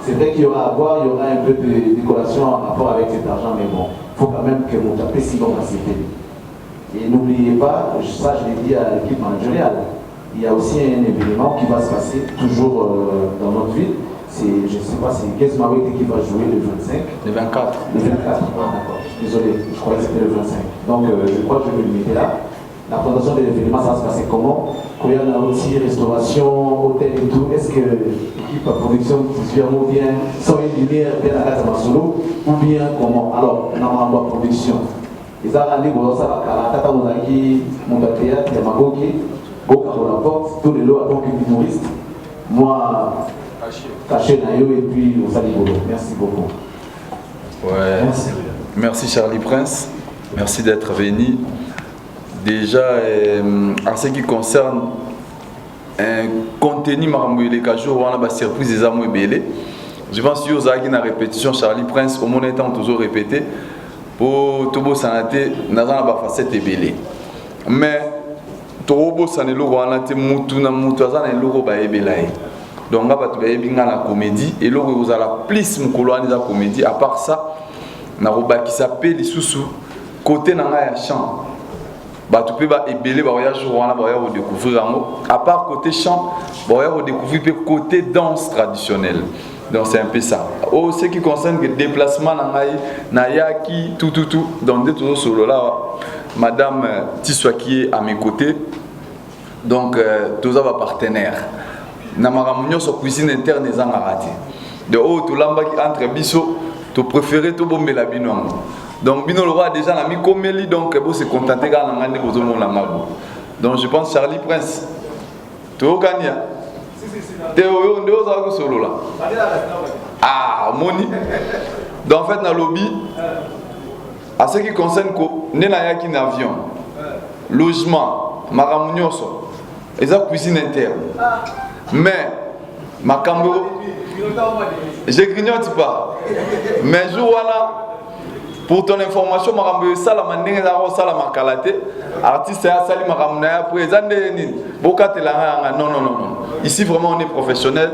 [SPEAKER 13] C'est vrai qu'il y aura à boire, il y aura un peu de décoration en rapport avec cet argent, mais bon, il faut quand même que mon tapé si bon à s'y. Et n'oubliez pas, ça je l'ai dit à l'équipe managériale, il y a aussi un événement qui va se passer toujours dans notre ville. Je ne sais pas, c'est Gezmawete qui va jouer le 25.
[SPEAKER 9] Le 24.
[SPEAKER 13] Le 24, d'accord. Désolé, je croyais que c'était le 25. Donc je crois que je vais le mettre là. La présentation de l'événement, ça va se passer comment? Quand il y a aussi restauration, hôtel et tout, est-ce que l'équipe de production particulièrement bien, sans une lumière bien à la solo, ou bien comment? Alors, on a en production. Les arrêtés, vous savez, Tata Monaki, Mondatéa, Yamagoki, Boka pour la porte, tous les lots en tant que humoriste. Moi, caché Nayo et puis au Salibolo. Merci beaucoup.
[SPEAKER 9] Ouais. Merci Charlie Prince. Merci d'être venu. Déjà, en ce qui concerne un contenu Marambouille Kajo, on a une surprise des amours belés. Je pense que vous avez une répétition, Charlie Prince, au moins étant toujours répété, pour Tobo Sanate, nous avons une facette belée. Mais, Tobo Sanate, nous avons une donc, nous avons la comédie, et là, vous avez plus de comédie. À part ça, nous avons qui s'appelle les sous-sous, côté de la chant. Tu peux découvrir à part côté chant, tu peux découvrir le côté danse traditionnelle. Donc c'est un peu ça. Oh, ce qui concerne le déplacement, Nayaki, tout. Donc dès tout solo là, Madame Tissoua qui est à mes côtés. Donc tous les partenaires. Namaramunyo sur cuisine interne des Angarati. De haut, tout l'amba qui entre biso, tu préfères tout bomber la binom. Donc Bino le roi déjà n'a mis comme lui, donc vous se contenter quand on a des besoins de la mago. Donc je pense Charlie Prince, tu as gagné. Tu es au solo là. Ah, Moni. Donc en fait dans le lobby, à ce qui concerne Nenayaki avion, logement, Maramunyoso, et ça cuisine interne. Mais ma cambo, je grignote pas. Mais je vois là. Pour ton information, je suis artiste, non. Ici, vraiment, on est professionnel.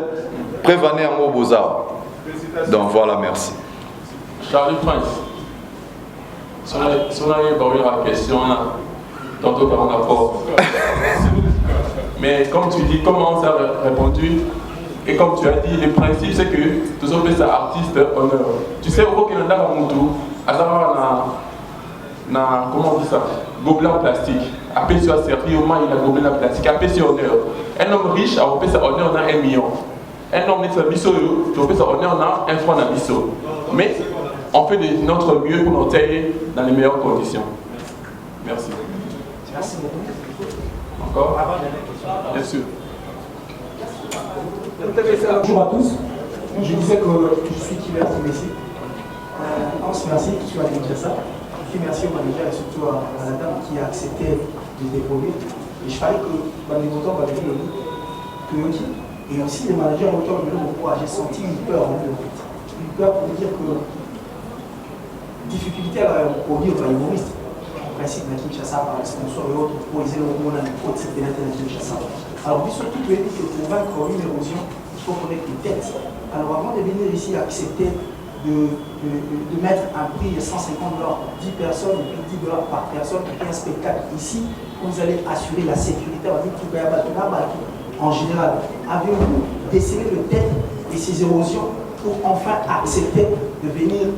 [SPEAKER 9] Prévenez en beaux-arts. Donc voilà, merci.
[SPEAKER 10] Charlie Prince. Si on avait eu la question là, tantôt par rapport. Mais comme tu dis, comment ça a répondu, et comme tu as dit, le principe c'est que tout ça fait ça artiste honneur. Tu sais, au Canada, à Moutou, à savoir, comment on dit ça, gobelin en plastique. Après, sur sérieusement, il a gobelin en plastique. Après, sur honneur. Un homme riche, on fait ça honneur, on a 1 million. Un homme de biseau, tu fais ça honneur, on a 1 franc dans biseau. Mais on fait de notre mieux pour nous tailler dans les meilleures conditions. Merci.
[SPEAKER 7] Merci beaucoup.
[SPEAKER 10] Encore? Bien sûr.
[SPEAKER 7] Bonjour à tous. Je disais que je suis Kiver Timessi. Hans, merci, tu as dit ça. Et merci au manager et surtout à la dame qui a accepté de déployer. Et je fallait que les votants va venir que et aussi les managers autour de nous, j'ai senti une peur en fait. Une peur pour dire que difficulté pour dire aux humoristes. En principe, la Kinshasa par les sponsors et autres pour essayer de remonter la côte cette pénalité de la Kinshasa. Alors, vu surtout que pour vaincre une érosion, il faut connaître les têtes. Alors, avant de venir ici accepter de mettre un prix de 150 $, 10 personnes, et puis 10 $ par personne, et puis un spectacle ici, vous allez assurer la sécurité en général. Avez-vous décelé le tête de ces érosions pour enfin accepter de venir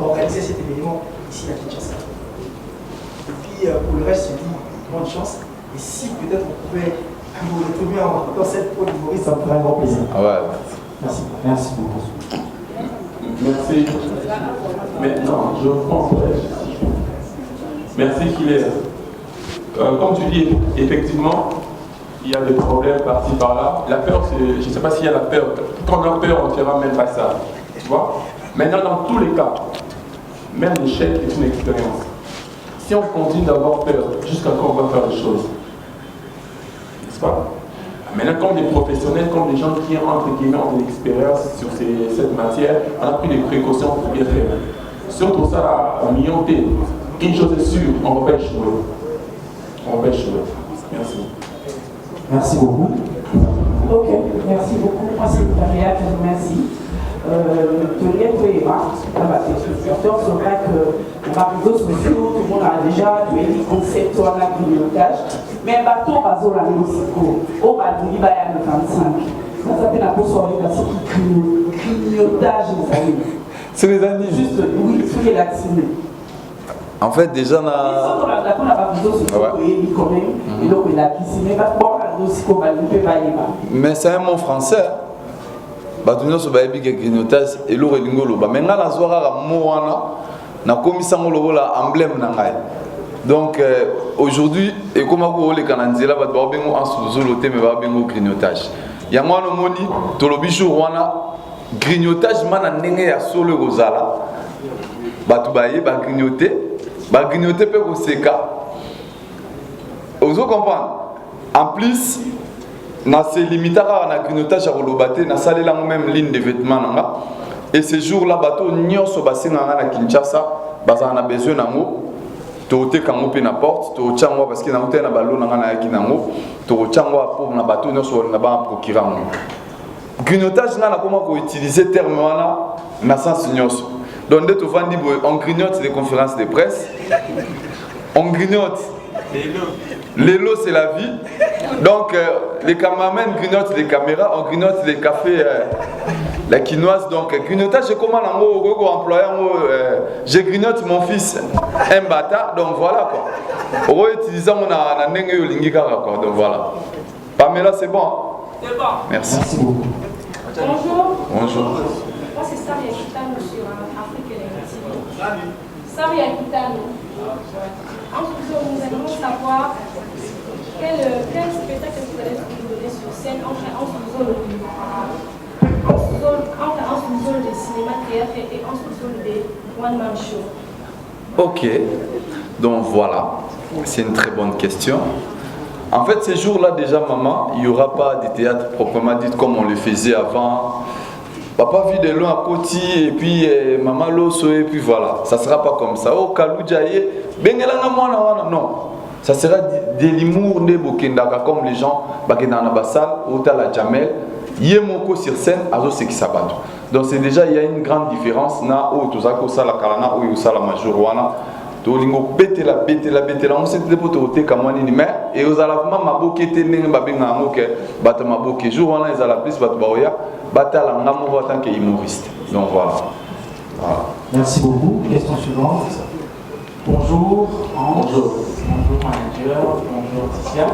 [SPEAKER 7] organiser cet événement ici à Kinshasa? Et puis pour le reste, je dis bonne chance. Et si peut-être on pouvait nous retrouver dans cette peau d'humoriste, ça me ferait un grand plaisir.
[SPEAKER 9] Ah ouais.
[SPEAKER 7] Merci. Merci beaucoup.
[SPEAKER 10] Merci. Maintenant, je pense. Merci Kiler. Comme tu dis, effectivement, il y a des problèmes par-ci par-là. La peur, je ne sais pas s'il y a la peur. Quand on a peur, on ne fera même pas ça. Tu vois? Maintenant, dans tous les cas, même l'échec est une expérience. Si on continue d'avoir peur, jusqu'à quand on va faire les choses? N'est-ce pas? Maintenant, comme des professionnels, comme des gens qui entre guillemets ont de l'expérience sur cette matière, on a pris des précautions pour bien faire. Surtout ça, à million T. Une chose est sûre, on va pas échouer. On va pas échouer. Merci.
[SPEAKER 7] Merci beaucoup.
[SPEAKER 14] Ok, merci beaucoup. Moi, c'est Taria qui vous remercie. De rien que Eva, c'est vrai que les réseaux sociaux, tout le monde a déjà des concepts sur la grignotage. Mais un bateau va sur la musique, au Badouli, il y a 25. Ça s'appelle la poursoirée parce que grignotage, les amis.
[SPEAKER 9] C'est les amis.
[SPEAKER 14] Juste, oui, sur les latinées.
[SPEAKER 9] En fait, déjà, on
[SPEAKER 14] a
[SPEAKER 9] mais c'est un mot français. Batunyo so bayebi ke grignotage et lo relingolo ba menga na zoara mo wana na komisa ngolo la emblème na ngai. Donc aujourd'hui et comme ko le kananzela ba ba bengo en sous te mais ba bengo grignotage. Ya mwana moni to lo bijou wana grignotage mana ndenge ya solo kozala. Batu baye ba grignoter pe ko seka. Vous comprendre? En plus na se limitaka na grignotage à kolobate na salela même ligne de vêtements nanga et ces jours là bateau nyonso basinga na Kinshasa baza na besoin nango to te kango pe na porte to tchangwa parce que na mutena balo nanga na yaki nango to tchangwa pour na bateau nyonso na ba procurer ngo grignotage na comment ko utiliser terme wana na sens nyonso donc de to vandi on grignote des conférences de presse on grignote l'élo c'est la vie. Donc les caméramans grignotent les caméras, on grignote les cafés, la quinoise. Donc grignotage, je commande en gros employé, je grignote mon fils, un bâtard. Donc voilà quoi. On va utiliser mon anenge yolingi kaka quoi. Donc voilà. Pamela, c'est bon. Hein?
[SPEAKER 14] C'est bon.
[SPEAKER 9] Merci.
[SPEAKER 7] Merci beaucoup.
[SPEAKER 14] Bonjour.
[SPEAKER 9] Bonjour.
[SPEAKER 15] Moi c'est Saria Kitano sur Afrique TV. Saria Kitano. En tout cas, nous allons savoir quel spectacle vous allez nous donner sur scène en sous-zone de cinéma, théâtre et en sous-zone de one-man show.
[SPEAKER 9] Ok, donc voilà, c'est une très bonne question. En fait, ces jours-là, déjà, maman, il n'y aura pas de théâtre proprement dit comme on le faisait avant. Papa vit de loin à côté et puis maman l'osso et puis voilà. Ça ne sera pas comme ça. Oh, Kalou Djaye, Bengelana Mwana, non. Ça sera de l'humour de Bokendaka comme les gens, Bakendana Bassal, Otala Jamel, Yemoko sur scène, Azo Seki Sabato.
[SPEAKER 1] Donc c'est déjà, il y a une grande différence. Na o tozako sala kalana o sala major wana. Tolingo betela on s'est dépoté au thé comme ni mais et aux alavement maboke teneng babenga ngoke bata maboke jour wana ils ala plus bata baoya batala ngamo en tant que humoriste. Donc voilà.
[SPEAKER 7] Merci beaucoup. Question suivante. Bonjour Ange. Bonjour manager. Bonjour Ticia.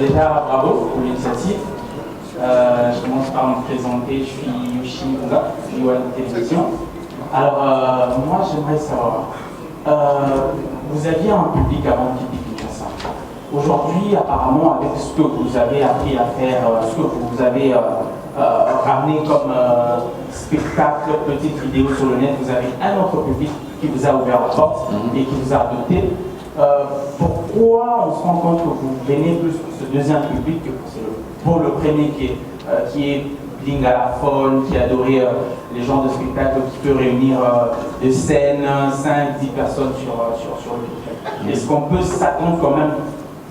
[SPEAKER 7] Déjà bravo pour l'initiative. Je commence par me présenter. Je suis Yoshi Munga, Yoann Télévision. Alors moi j'aimerais savoir. Vous aviez un public avant de quitter Kinshasa. Aujourd'hui, apparemment, avec ce que vous avez appris à faire, ce que vous avez ramené comme spectacle, petite vidéo sur le net, vous avez un autre public qui vous a ouvert la porte et qui vous a adopté. Pourquoi on se rend compte que vous venez plus pour ce deuxième public que pour le premier qui est Lingalaphone, qui adorait les genres de spectacles qui peut réunir de scènes, 5-10 personnes sur le public. Est-ce qu'on peut s'attendre quand même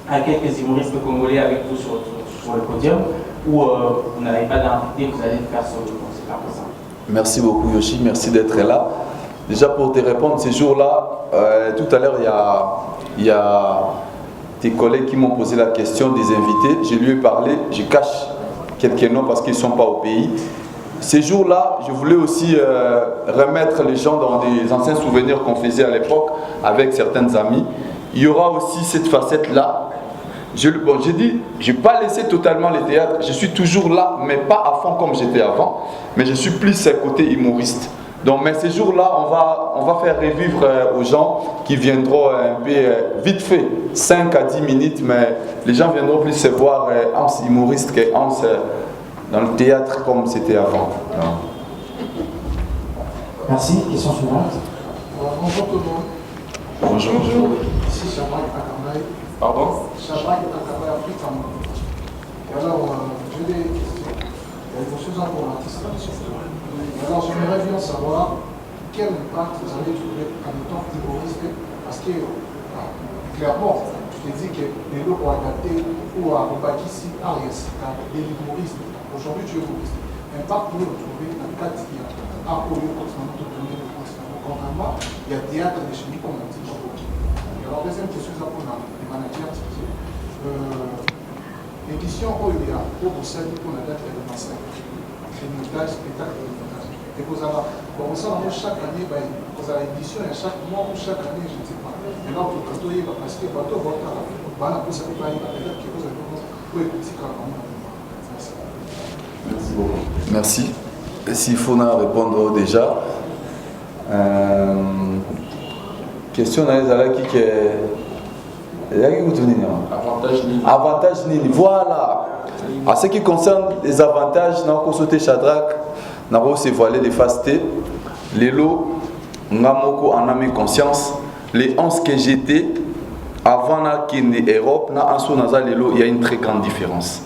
[SPEAKER 7] à quelques humoristes congolais avec vous sur le podium ou vous n'avez pas d'invité, vous allez faire sur le podium? C'est pas possible.
[SPEAKER 1] Merci beaucoup Yoshi, merci d'être là. Déjà pour te répondre, ces jours-là, tout à l'heure il y a tes collègues qui m'ont posé la question des invités. Je lui ai parlé, je cache quelques noms parce qu'ils ne sont pas au pays. Ces jours-là, je voulais aussi remettre les gens dans des anciens souvenirs qu'on faisait à l'époque avec certains amis. Il y aura aussi cette facette-là. J'ai dit, je n'ai pas laissé totalement le théâtre. Je suis toujours là, mais pas à fond comme j'étais avant. Mais je suis plus côté humoriste. Donc, mais ces jours-là, on va faire revivre aux gens qui viendront un peu vite fait, 5 à 10 minutes, mais les gens viendront plus se voir en humoriste qu'en dans le théâtre comme c'était avant. Non.
[SPEAKER 7] Merci. Question suivante.
[SPEAKER 11] Bonjour tout le monde.
[SPEAKER 1] Bonjour.
[SPEAKER 11] Ici Chabrak Takamaï.
[SPEAKER 1] Pardon?
[SPEAKER 11] Chabrak Takamaï, Afrique Cameroun. Et alors, j'ai des questions. Il y a des choses pour l'artiste. Alors, j'aimerais bien savoir quel impact vous avez trouvé en tant qu'humoriste, parce que, clairement, je te dis que les lots ont adapté ou à rebâtir ici, des humoristes. Aujourd'hui, tu es humoriste. Impact pour le trouver dans le cadre qui a un polio continent, contrairement, il y a théâtre de chimie comme on dit. Alors, deuxième question, c'est pour les managers. L'édition OEA, pour vous savez, pour la date de la c'est une spectacle de montage. Et vous avez, chaque année, vous avez l'édition et chaque mois ou chaque année, je ne sais pas. Et là, vous avez parce que vous avez
[SPEAKER 1] Merci beaucoup. Merci. S'il faut répondre déjà. Question dans les alaks qui est. Avantage Nini. Voilà. En ce qui concerne les avantages, nous avons sauté Shadrach, nous avons aussi voilé les fastés. Les lots, nous avons en âme et conscience. Les 11 que j'étais, avant l'Europe, il y a une très grande différence.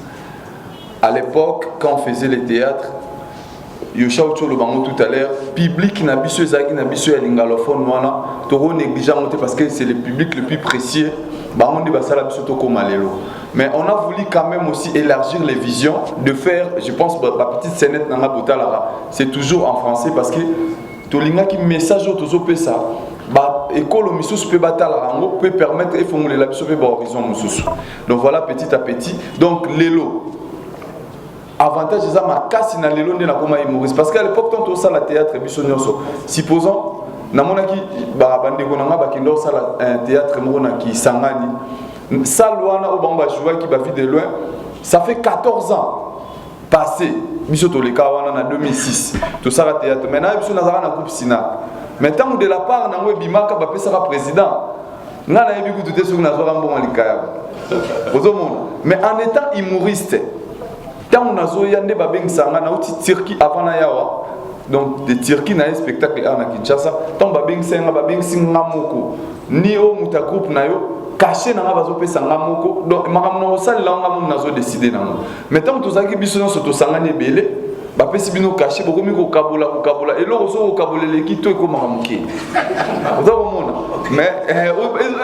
[SPEAKER 1] À l'époque, quand on faisait le théâtre, Yosha le bango tout à l'heure, public n'a pas eu l'ingalophone, négligeant parce que c'est le public le plus précieux. Mais on a voulu quand même aussi élargir les visions, de faire, je pense, la petite scénette dans la c'est toujours en français parce que tout le message autour ça. École peut permettre de formuler la horizon. Donc voilà petit à petit. Donc l'élo. Avantage c'est ma casse na l'élo de la coma humoriste parce qu'à l'époque quand on sait la théâtre supposons namonaki bandeko nanga bakindo sala un théâtre mona qui sangani salwana obamba jouer qui va vite de loin ça fait 14 ans passé biso to le kawana na 2006 tout ça la théâtre maintenant biso nazara na groupe Sina maintenant de la part nango bimaka ba pesaka président ngana yebi ku tout sur nazora mbonga likaya mais en étant humoriste tant on a zoya nde babengisa na uti Turquie avant na yawa. Donc, de Turquie, il y a un spectacle à Kinshasa. Tant que vous avez ni au muta groupe caché dans la zone sangamoko. Donc, je vais décider. Mais tant que vous avez besoin de se sangane belé, si vous avez caché, vous avez kabola. Et là, vous avez kabola l'équipe, vous avez mais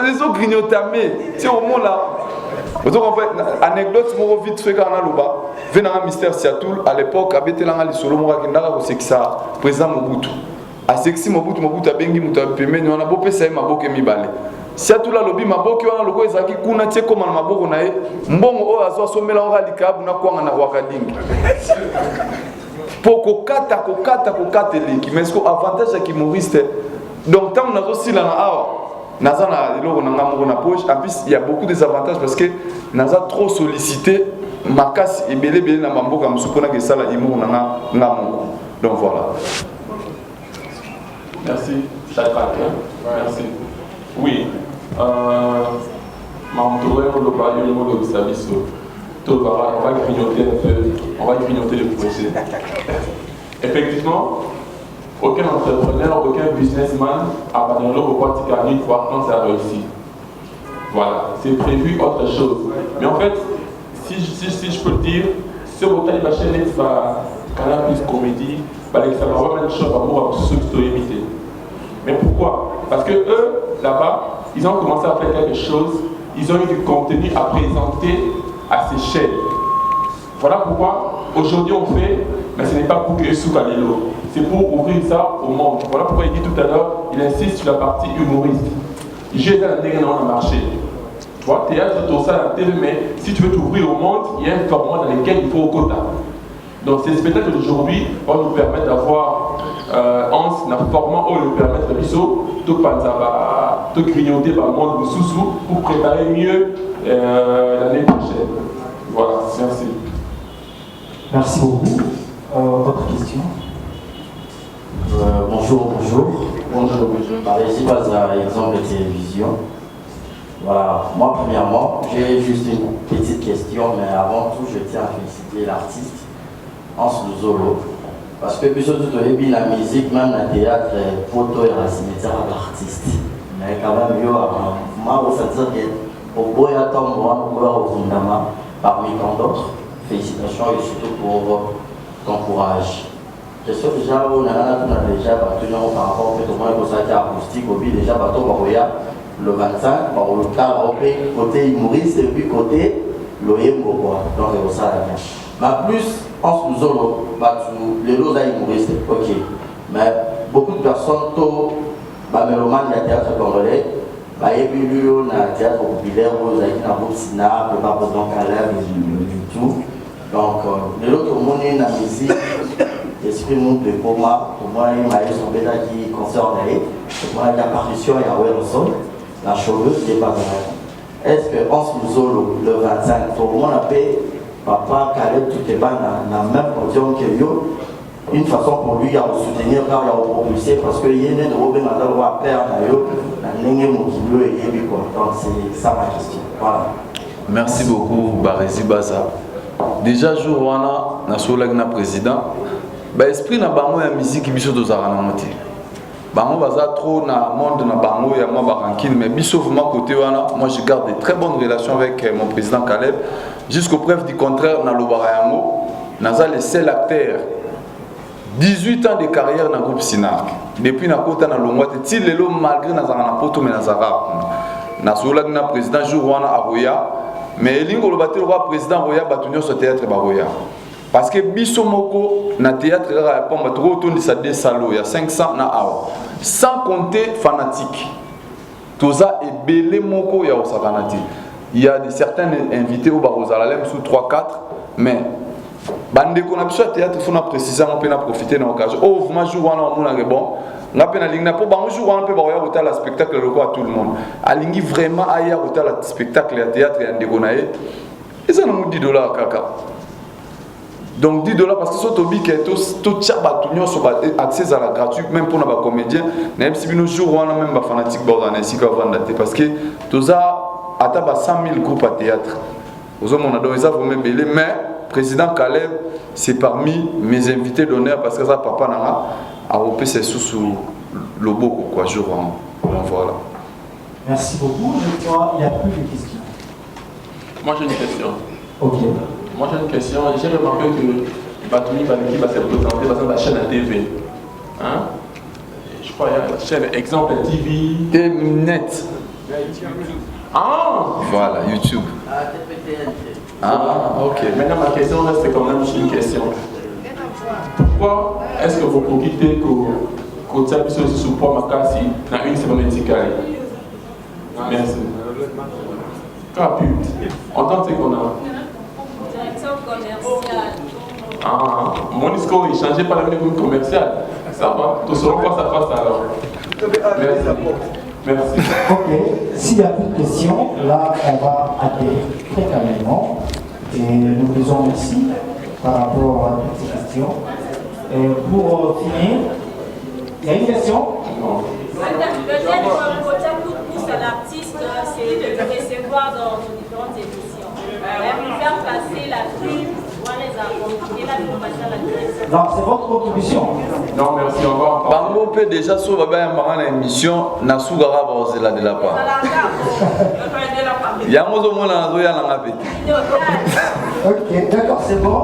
[SPEAKER 1] les autres grignotent. C'est au moment là. Vous avez anecdote, je vais vite faire un venanga mystère Siatoul à l'époque abetelanga lisolo moko akendaka kosekisa président Mobutu asekisi Mobutu abengi mutu apemeni wana bopesa ye maboke mibale Siatoul alobi maboke wana loko ezalaki kuna tie koma na maboko na ye mbongo oyo azwa asomela ngo alikabu na kwanga na Rwakalingi po kokata eleki mais ce avantage ya kimoriste donc tant on a aussi là naza na eloko na nga moko na poche en plus il y a beaucoup des avantages parce que naza trop sollicité makasi ebele na mamboka mosusu mpona kesala imo na nga moko donc voilà.
[SPEAKER 10] Merci Chakra. Merci. Oui. Mamtouré on va grignoter un peu, on va grignoter le projet. Effectivement, aucun entrepreneur, aucun businessman a pas de une fois quand ça réussit. Voilà, c'est prévu autre chose. Mais en fait, si je peux le dire, ce bouteille la chaîne est Canal Plus Comédie, ça va vraiment une chose à ceux qui sont imités. Mais pourquoi? Parce que eux, là-bas, ils ont commencé à faire quelque chose, ils ont eu du contenu à présenter à ces chaînes. Voilà pourquoi aujourd'hui on fait, mais ce n'est pas pour que Soukalilo, c'est pour ouvrir ça au monde. Voilà pourquoi il dit tout à l'heure, il insiste sur la partie humoriste. J'ai dans le marché. Tu vois, théâtre, tout ça, la télé, mais si tu veux t'ouvrir au monde, il y a un format dans lequel il faut au quota. Donc ces spectacles d'aujourd'hui vont nous permettre d'avoir un format où nous permettre de grignoter par le monde sous pour préparer mieux l'année prochaine. Voilà, merci.
[SPEAKER 7] Merci beaucoup. Votre question?
[SPEAKER 16] Bonjour. Ici, par exemple, de télévision. Voilà, moi, premièrement, j'ai juste une petite question, mais avant tout, je tiens à féliciter l'artiste, Hans Luzolo. Parce que, puisque tout au début, la musique, même le théâtre, photo et la cimetière à l'artiste. Mais quand même, moi, je veux dire que, au bout de temps, moi, au fondament, parmi tant d'autres, félicitations et surtout pour ton courage. Je sais déjà, on a déjà battu par rapport au moins au sac acoustique, au déjà battu le 25, par le cas côté humoriste et puis côté l'OYEMO. Donc, c'est ça la bien. Mais plus, en Luzolo, les lots humoristes, ok. Mais beaucoup de personnes, mélomanes, il y a théâtre congolais, et puis lui, on a théâtre populaire, on a un cinéma, le président Caleb et tout. Donc, l'autre monde est la musique, l'esprit monde de coma, pour moi, il m'a son bêta qui concerne pour moi, l'apparition et la Wilson, la chose n'est pas vraie. Est-ce que Hans Luzolo, le 25, pour moi, on appelle papa Caleb, tout est dans le même podium que yo, une façon pour lui à soutenir, car il a propulsé, parce qu'il y a une de Robin Nadal à perdre, donc c'est ça ma question. Voilà.
[SPEAKER 1] Merci beaucoup, Baresi Baza. Déjà, jour où on a un président, l'esprit na bango ya musique biso tozala na moté. Bango baza trop na monde na bango ya moi barankine, mais biso vraiment côté wana, moi je garde de très bonnes relations avec mon président Caleb. Jusqu'aux preuves du contraire, na Lobarayango, naza le seul acteur. 18 ans de carrière dans le groupe Sinark. Depuis na kota na longwate, ti lelo malgré nazala na poto mais nazara. Na sola na président jour wana a Roya. Mais elingo lo batel roi président Roya batunyo so théâtre ba Roya. Parce que biso moko na théâtre ya pomba trop autour de sa deux salons, il y a 500 na awa. Sans compter fanatique. Toza ebele moko ya osakanati. Il y a certains invités au Barosalalem sous 3 4 mais bande qu'on a besoin de théâtre, il faut précisément profiter de l'occasion. Oh, moi je joue en mon bon. On a peine à pour bon jour on peut voir autant le spectacle le à tout le monde. Alingi vraiment ailleurs autant le spectacle et théâtre et Andegonae. Et ça nous $10 kaka. Donc $10 parce que ce tobi qui est tout tchaba tout nyon sur accès à la gratuit même pour nos comédiens. Même si nos jours on a même des fanatiques bordanais ici qu'avant parce que tout ça atteint 100 000 groupes à théâtre. Aux hommes on a donné ça vraiment belé mais président Caleb, c'est parmi mes invités d'honneur parce que ça, papa Nana a repris ses sous le beau quoi, jour en voilà.
[SPEAKER 7] Merci beaucoup. Je crois qu'il n'y a plus de questions.
[SPEAKER 10] Moi j'ai une question.
[SPEAKER 7] Ok.
[SPEAKER 10] Moi j'ai une question. J'ai remarqué que Batouni Baneki va se présenter dans la chaîne à TV. Hein? Je crois qu'il y a la chaîne Exemple TV.
[SPEAKER 1] Net.
[SPEAKER 10] Ah!
[SPEAKER 1] Voilà, YouTube.
[SPEAKER 6] Ah, ok.
[SPEAKER 10] Maintenant, ma question reste quand même une question. Pourquoi est-ce que vous profitez que vous avez ce support Makassi dans une semaine médicale? Merci. En tant que qu'on a.
[SPEAKER 15] Direction commerciale.
[SPEAKER 10] Ah, mon discours est changé par la ligne commerciale. Ça va? Tout sera face à face alors. Merci. Merci.
[SPEAKER 7] Ok, s'il n'y a plus de questions, là on va atterrir très calmement et nous disons merci par rapport à toutes ces questions. Et pour finir, il y a une question?
[SPEAKER 10] Non.
[SPEAKER 15] Peut-être que le pousse à l'artiste, c'est de le recevoir dans différentes émissions. Même faire passer la pub, voir les accompagner, là pour passer à la direction.
[SPEAKER 7] Non, c'est votre contribution.
[SPEAKER 10] Non, merci, on va encore.
[SPEAKER 1] Bango peut déjà sur la émission, na sougara bazela de la part. Yango zo mona zo ya langa pe.
[SPEAKER 7] Ok, d'accord, c'est bon.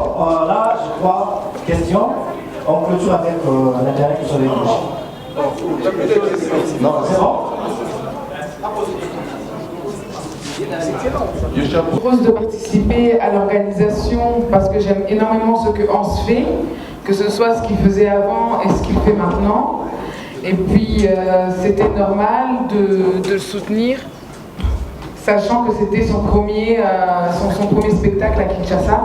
[SPEAKER 7] Là, je crois, question. On clôture avec l'intérêt qui sont les non, c'est bon.
[SPEAKER 8] Je suis heureuse de participer à l'organisation parce que j'aime énormément ce que Hans fait, que ce soit ce qu'il faisait avant et ce qu'il fait maintenant. Et puis c'était normal de le soutenir, sachant que c'était son premier spectacle à Kinshasa.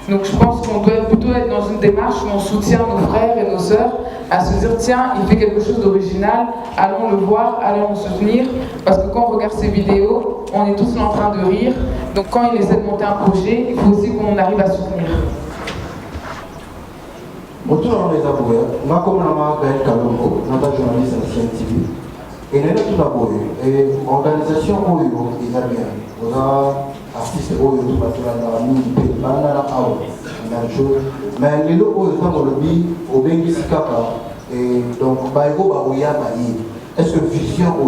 [SPEAKER 8] Donc je pense qu'on doit plutôt être dans une démarche où on soutient nos frères et nos sœurs à se dire tiens, il fait quelque chose d'original, allons le voir, allons le soutenir, parce que quand on regarde ses vidéos, on est tous là en train de rire. Donc quand il essaie de monter un projet, il faut aussi qu'on arrive à soutenir.
[SPEAKER 7] Bonjour les aboués, moi comme la marque Gaël Kalongo, notre journaliste à CNTV, et nous avons tout d'abord et organisation où ils ont bien, vous avez artistes où ils ont tout mais les locaux sont dans le bi au Bengi Sikapa et donc Baïgo Baouya Baï. Est-ce que vision ou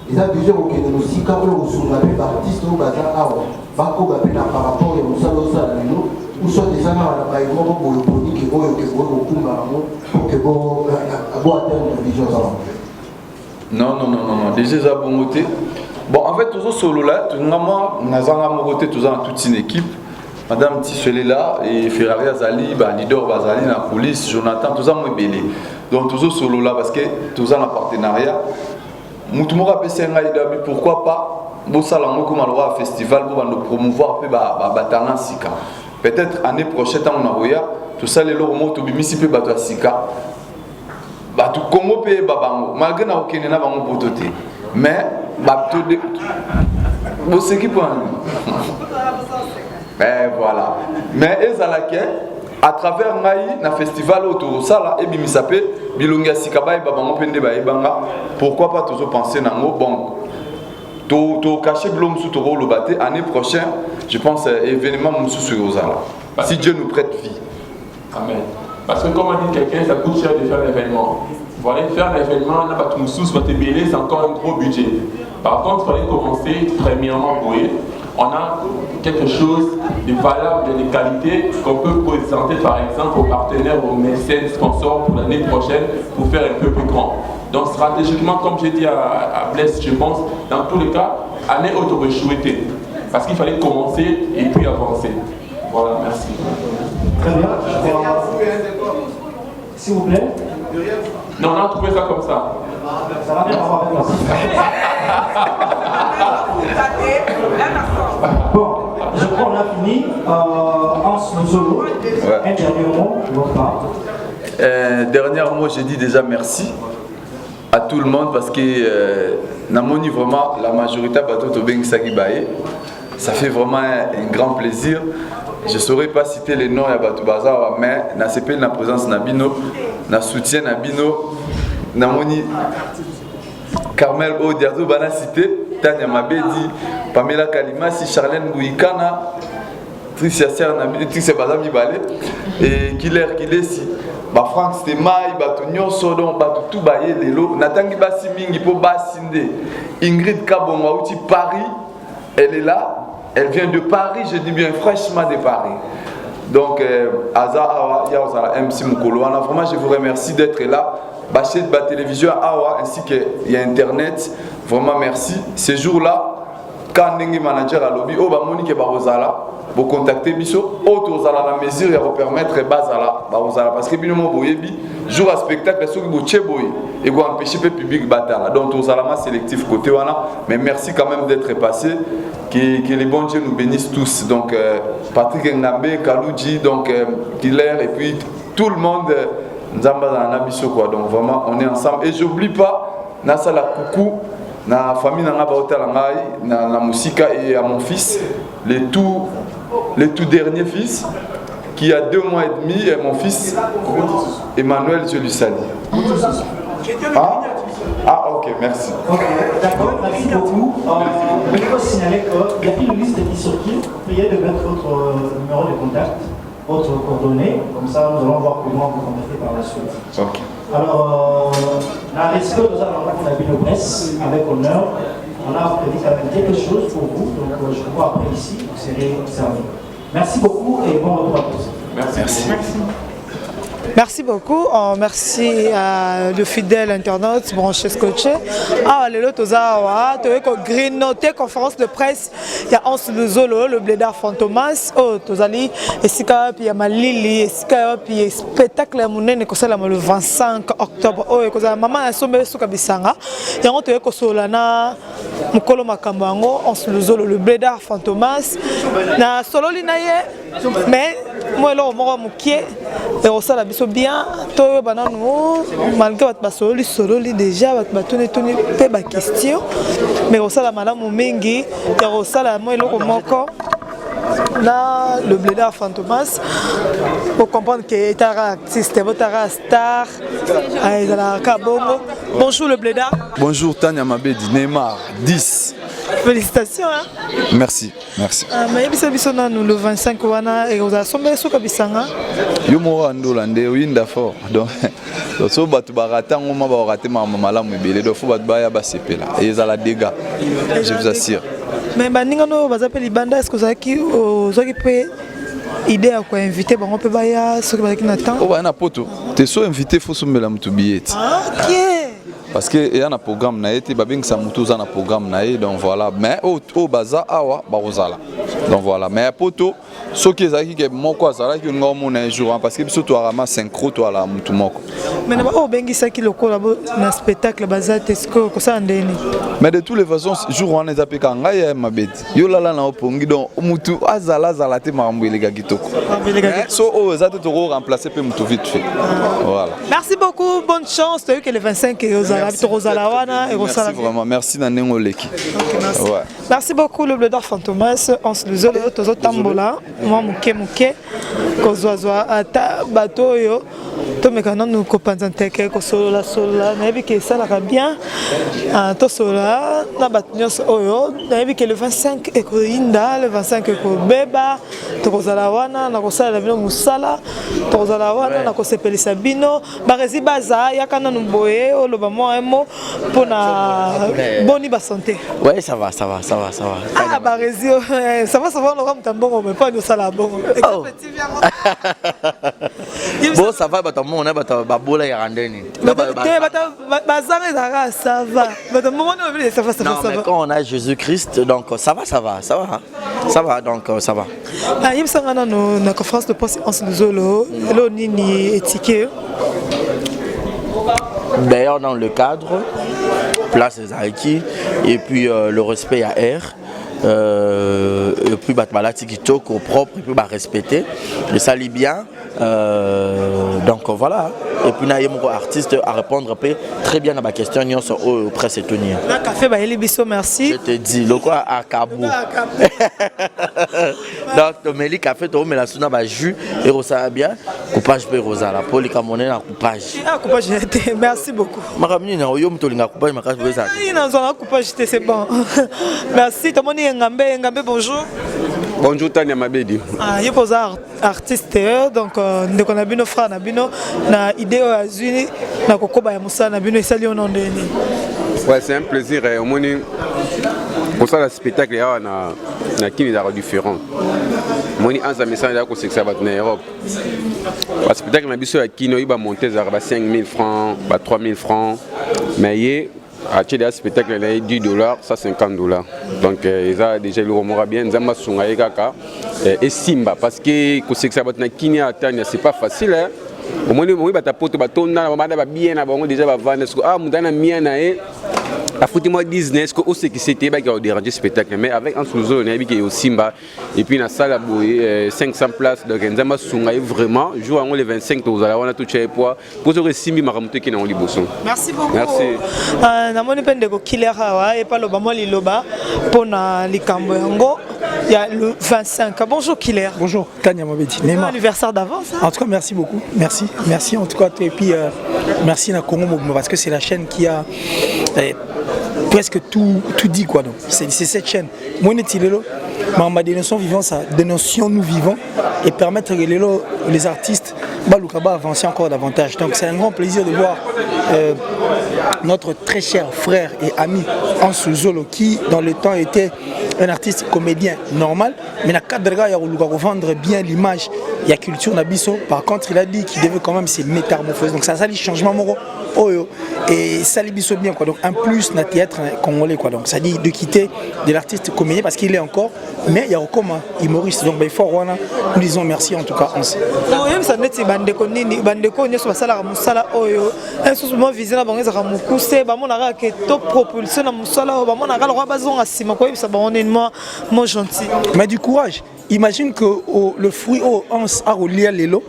[SPEAKER 7] ils ont vision au Kenya nous Sika ou sous la paix d'artistes au bazar Awa Bako Bapé par rapport à Moussa Losa Lino ou soit des gens à la Baïgo pour le produit qui voit que vous au Kumba pour que vous atteindre la vision.
[SPEAKER 1] Non, déjà ça bon côté. Bon en fait toujours solo là, tout normalement nazanga mon côté toujours dans toute une équipe. Madame Tissuelé là et Ferrari Azali, Lidor Bazali, la police, Jonathan, tout ça moi belé. Donc toujours solo là parce que tout ça en partenariat. Moutoumou rappelle pourquoi pas Bossala Moko Malwa festival pour nous promouvoir peu talent Sika. Peut-être année prochaine on a Roya, tout ça les lots moto bimisi peu bato Sika. Bato Congo pe babango. Malgré na okene na bango pototé. Mais bato de Bosse qui point. Mais voilà. Mais ezalake à travers Ngai na festival autour ça là et bimisape bilonga sikaba et babango pende ba ebanga. Pourquoi pas toujours penser nango bon. To cacher blom sous toro le baté année prochaine, je pense événement moussou sur Ozala. Si Dieu nous prête vie.
[SPEAKER 10] Amen. Parce que comme a dit quelqu'un, ça coûte cher de faire l'événement. Voilà, faire l'événement, n'a pas tout moussou, soitébélé, c'est encore un gros budget. Par contre, il fallait commencer premièrement pour eux. On a quelque chose de valable, de qualité qu'on peut présenter par exemple aux partenaires, aux mécènes, sponsors pour l'année prochaine pour faire un peu plus grand. Donc stratégiquement, comme j'ai dit à Blaise, je pense, dans tous les cas, année auto-réchouettée. Parce qu'il fallait commencer et puis avancer. Voilà, merci.
[SPEAKER 7] Très bien. S'il vous plaît.
[SPEAKER 10] Non, on a trouvé ça comme ça.
[SPEAKER 7] Ça va bien avoir avec Bon, je crois qu'on a fini. Hans Solo, un dernier mot de votre part.
[SPEAKER 1] Dernier mot, j'ai dit déjà merci à tout le monde parce que namoni vraiment la majorité bateau Bengi Sagibaye. Ça fait vraiment un grand plaisir. Je ne saurais pas citer les noms à Batou Bazar, mais na CP na présence Nabino, na soutien Nabino, namoni Carmel Odiazo Bana cité, Tania Mabedi, Pamela Kalimasi, Charlène Bouikana, Tricia Serre Nabino, Tricia Bazami Balé, et Killer Kilesi, Franck Stemai, Batou Nyonso, Batou Toubaye, Lelo, Natangi Basi Mingi po Basinde, Ingrid Kabonga, outi Paris, elle est là. Elle vient de Paris, je dis bien fraîchement de Paris. Donc, Aza Awa, Yaozala MC Mukolo. Vraiment, je vous remercie d'être là. Bachet de la télévision Awa ainsi qu'il y a Internet. Vraiment, merci. Ces jours-là, quand Nengi Manager a lobby, oh, bah, Monique Barozala, vous contactez biso autres à la mesure et vous permettre bazala parce que bino mo boyebi jour à spectacle ceux qui boche boy et vous empêcher le public batala donc tous à la sélectif côté wana mais merci quand même d'être passé que les bons dieux nous bénissent tous donc Patrick Ngambé Kalouji donc Killer et puis tout le monde Nzamba na biso quoi donc vraiment on est ensemble et j'oublie pas na sala coucou na famille na baotala ngai na musika et à mon fils les tout derniers fils qui a 2 mois et demi et mon fils Emmanuel je lui salue. Ah ok merci.
[SPEAKER 7] Ok d'accord merci beaucoup. Mais il faut signaler qu'il y a une liste qui circule. Priez de mettre votre numéro de contact, votre coordonnée, comme ça nous allons voir comment vous contacter par la suite.
[SPEAKER 1] Ok.
[SPEAKER 7] Alors, la respect nous allons on a vu nos presse avec honneur. On a prévu quand même quelque chose pour vous, donc je crois après ici, vous serez servi. Merci beaucoup et bon retour à tous.
[SPEAKER 1] Merci.
[SPEAKER 17] Merci beaucoup. Merci à le fidèle internaute branché scotché. Ah, les autres, tu as green noté conférence de presse. Il y a Hans Luzolo, le blédard Fantomas. Oh, tu as dit, et si il y a Malili, et si il y a spectacle le 25 octobre. Oh, et maman a sommé sur Kabisanga. Il y a un autre Kosolana, Mukolo Makambango, Hans Luzolo, le blédard Fantomas. Na solo linaye, mais moi là, moi mukie, et au sala biso bien, toi banano, malgré votre solo déjà, votre toni pe ba question, mais au sala madame Mingi, et au sala moi là moko. Là, le blédard Fantomas, pour comprendre que est un artiste, votre star, bonjour le blédard.
[SPEAKER 1] Bonjour Tania Mabedi, Neymar, 10.
[SPEAKER 17] Félicitations. Hein?
[SPEAKER 1] Merci.
[SPEAKER 17] Mais nous le 25 wana et vous avez sommé sur Kabisanga.
[SPEAKER 1] Yo mora ndolande winda fort. Donc so batu barata ngoma ba raté mama mebele do fo batu baya ba sepela. Et ils la dégâts. Je vous assure.
[SPEAKER 17] Mais baninga no bazapeli banda est-ce que vous avez peut idée à quoi inviter bango pe baya ce que qui n'attend.
[SPEAKER 1] Oh ba na poto. T'es so invité faut sombela mutu billet.
[SPEAKER 17] OK.
[SPEAKER 1] Parce que il y a un programme na été babing sa mutu za na programme na donc voilà mais au baza awa barozala. Donc voilà mais poto ce qui est qui moko azala qui ngomo na jour parce que surtout arama synchro to ala mutu moko.
[SPEAKER 17] Mais na o bengi sa ki lokola na spectacle baza tesco ko sa ndeni.
[SPEAKER 1] Mais de toutes les façons jour on les appelle quand ngaya mabeti. Yo lala na opongi donc mutu azala te marambo elega kitoko. So o za to remplacer pe mutu vite fait. Voilà.
[SPEAKER 17] Merci beaucoup, bonne chance, tu as eu que les 25 et
[SPEAKER 1] Merci vraiment, merci Nanengo Leki.
[SPEAKER 17] Merci beaucoup le blédard Fantomas, on se le tozo tambola, moi muke, kozwazwa ata bateau yo, to mekana nous kopanzanteke ko sola, nayebi ke ça la bien, to sola na batnyos oyo, nayebi ke le 25 et ko inda, le 25 et ko beba, to kozala wana na kosala bino musala, to kozala wana na kosepelisa bino, barezi baza yakana numboye oloba moi un mot pour la bonne santé.
[SPEAKER 16] Ouais, ça va.
[SPEAKER 17] Ah, bah, ça va, on aura un bon, mais pas de salabon.
[SPEAKER 16] Bon, ça va, on a babola et randeni.
[SPEAKER 17] Ça va.
[SPEAKER 16] Non, mais quand on a Jésus-Christ, donc ça va, donc ça va.
[SPEAKER 17] Il y a une conférence de presse en Solo, l'Onini étiqué.
[SPEAKER 16] D'ailleurs, dans le cadre, place des Haïti, et puis le respect à R, et puis Batmalati qui toque au propre, et puis respecter, et ça lit bien. Donc voilà, et puis il y a un artiste à répondre très bien à ma question au presse et tenir.
[SPEAKER 17] Merci.
[SPEAKER 16] Je te dis, le quoi à Kabou. Donc, Méli café, tu mets la souna ba jus et rosa bien. Coupage pe rosa la poli camonais na coupage.
[SPEAKER 17] Ah coupage, merci beaucoup.
[SPEAKER 16] Makamini na oyo mto linga coupage makaje pe ça.
[SPEAKER 17] Oui, na zona coupage c'est bon. Merci, tout le monde Ngambe, bonjour.
[SPEAKER 12] Bonjour Tania Mabedi.
[SPEAKER 17] Ah, je suis artiste donc ndeko na bino frère na bino na idée azuni na kokoba ya musa na bino esali on ndeni.
[SPEAKER 12] Ouais, c'est un plaisir au moins pour ça le spectacle na kini da différent. Moni anza message ya ko sexa ba na Europe. Le spectacle na biso ya kino iba monter za ba 5000 francs, ba 3000 francs. Mais
[SPEAKER 18] acheter un spectacle là $10, ça $50. Donc ils a déjà le remora bien nzamba sunga ekaka et simba parce que ko sexa batna kinya atanya c'est pas facile hein. Au moins moi bata poto batonda na banda ba bien na bango déjà ba vendre ce ah mudana mia na e a foutu moi business ko o ce qui c'était ba ga déranger spectacle mais avec en sous zone et au simba et puis na salle boy 500 places donc nzamba sunga vraiment jour en les 25 tozala on a tout chez poids pour ce simbi maramuto qui na on liboson.
[SPEAKER 17] Merci beaucoup.
[SPEAKER 18] Merci.
[SPEAKER 17] Na moni pende ko killer hawa et pas loba moi liloba pona likambo yango il y a le 25. Bonjour Killer.
[SPEAKER 19] Bonjour Tania Mabedi.
[SPEAKER 17] Bon anniversaire d'avance.
[SPEAKER 19] En tout cas merci beaucoup. Merci en tout cas et puis merci na Congo Mouvement parce que c'est la chaîne qui a presque tout dit quoi donc. C'est cette chaîne. Moi netilelo ma dénonciation vivant ça dénoncions nous vivons et permettre les artistes Baluka avancer encore davantage. Donc c'est un grand plaisir de voir notre très cher frère et ami Ansu Zolo qui dans le temps était un artiste comédien normal mais na cadre il y a vendre bien l'image il y a culture nabiso par contre il a dit qu'il devait quand même se métamorphoser donc ça les changements moraux et ça les biso bien quoi donc en plus na théâtre congolais quoi donc ça dit de quitter de l'artiste comédien parce qu'il est encore mais il y a comme humoriste donc il faut nous disons merci en tout cas Ansu.
[SPEAKER 17] Ça net bandeko nini bandeko nyoso basala musala oyo un souvent visé na bango za mukuse ba mona ka top propulsion na musala ba mona ka lo bazonga sima ko ça ba on est moi gentil
[SPEAKER 19] mais du courage. Imagine que le fruit à relier l'élo,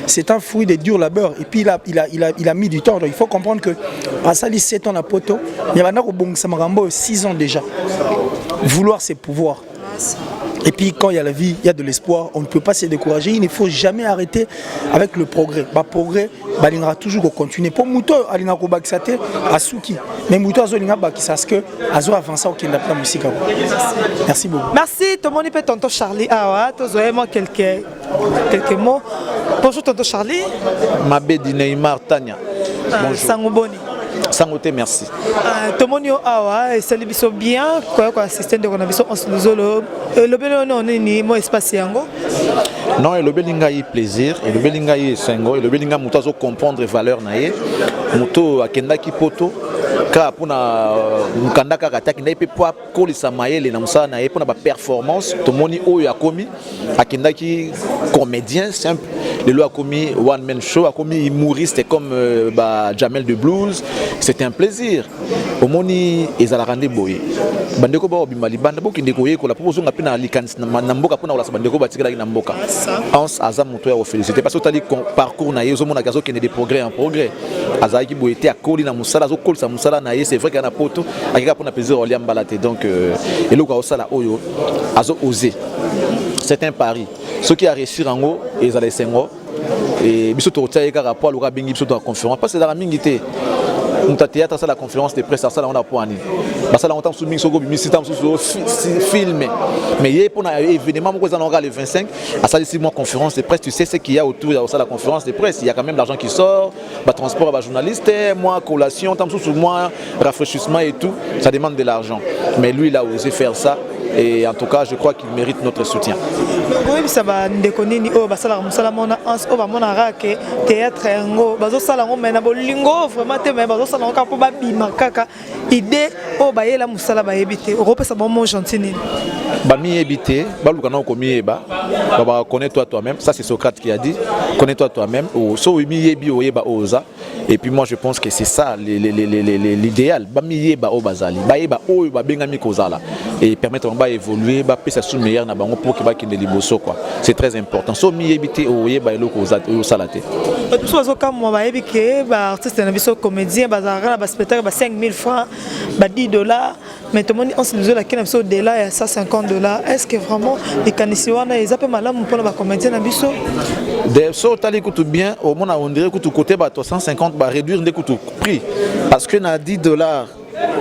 [SPEAKER 19] c'est un fruit de dur labeur et puis il a mis du temps. Donc il faut comprendre que à ça 7 ans à poto, il y a 6 ans déjà. Vouloir c'est pouvoir. Et puis quand il y a la vie, il y a de l'espoir, on ne peut pas se décourager, il ne faut jamais arrêter avec le progrès. Le progrès, il va toujours continuer. Pour Mouto, il y a un Suki. Mais Mouto, il y a avancé au la musique. Merci beaucoup.
[SPEAKER 17] Merci, tout le monde peut tonton Charlie. Ah ouais, tu as quelques mots. Bonjour tonton Charlie.
[SPEAKER 20] Mabedi Neymar Tania. Bonjour.
[SPEAKER 17] Sangoboni.
[SPEAKER 20] Sangote, merci.
[SPEAKER 17] Tout le monde a c'est bien. Quoi, système de connaissance, on se nous le bel non ni moi espace yango.
[SPEAKER 20] Non, le belinga y plaisir, et le belinga y sengo, et le belinga mutazo comprendre valeur naie. Muto akenda ki poto. Car pour na mukanda kaka qui n'a pas pour kolisa maele na musala na pour na performance to moni oyo akomi akenda ki comédien simple le lo akomi one man show akomi humoriste comme Jamel de Blues c'était un plaisir au moni ezala rande boye bandeko ba obimali banda boki ndeko yeko la proposer nga pina likanisi na mboka pona wala bandeko batikala na mboka ans aza moto ya féliciter parce que tali parcours na yezo mona kazo kene des progrès en progrès azaki boyete akoli na musala zo kolisa musala na c'est vrai qu'il y a un poteau qui a pour plaisir Oliam Balaté donc et le gars ça oyo azo osé c'est un pari ceux qui a réussi en haut ils allaient sengo et biso to tia ka rapport le rabingi biso to conférence parce que dans la mingité on théâtre ça la conférence de presse ça on a pour ani bah ça on t'a soumis so go bimisi tam so filmer mais il y a pour un événement moi on aura le 25 à ça ici moi conférence de presse tu sais ce qu'il y a autour de ça la conférence de presse il y a quand même l'argent qui sort bah transport à journaliste moi collation tam so moi rafraîchissement et tout ça demande de l'argent mais lui il a osé faire ça et en tout cas je crois qu'il mérite notre soutien.
[SPEAKER 17] Oui ça va ndekonini o basala musala mona ans o ba mona rake théâtre ngo bazo sala ngo mena bolingo vraiment te mais bazo sala ngo kapo ba bima kaka idée o ba yela musala ba yebite o repesa bon mon gentil ni
[SPEAKER 20] ba mi yebite ba lukana ko mi yeba ba connais-toi toi-même ça c'est Socrate qui a dit connais-toi toi-même o so mi yebi o yeba oza et puis moi je pense que c'est ça l'idéal ba mi yeba o bazali ba yeba o ba bengami kozala et permettre ba évoluer ba pesa sous meilleur na bango pour que ba kinde liboso quoi c'est très important so mi yebite o yeba eloko o salate
[SPEAKER 17] tout ça comme moi ba yebike ba artiste na biso comédien ba zara ba spectacle ba 5000 francs ba $10 mais tout le monde on se nous la kena biso delà ya $150 est-ce que vraiment les canisiwana ils appellent malamu pour ba comédien na biso
[SPEAKER 20] de so tali kutu bien au moins on dirait kutu côté ba 150 ba réduire de kutu prix parce que na $10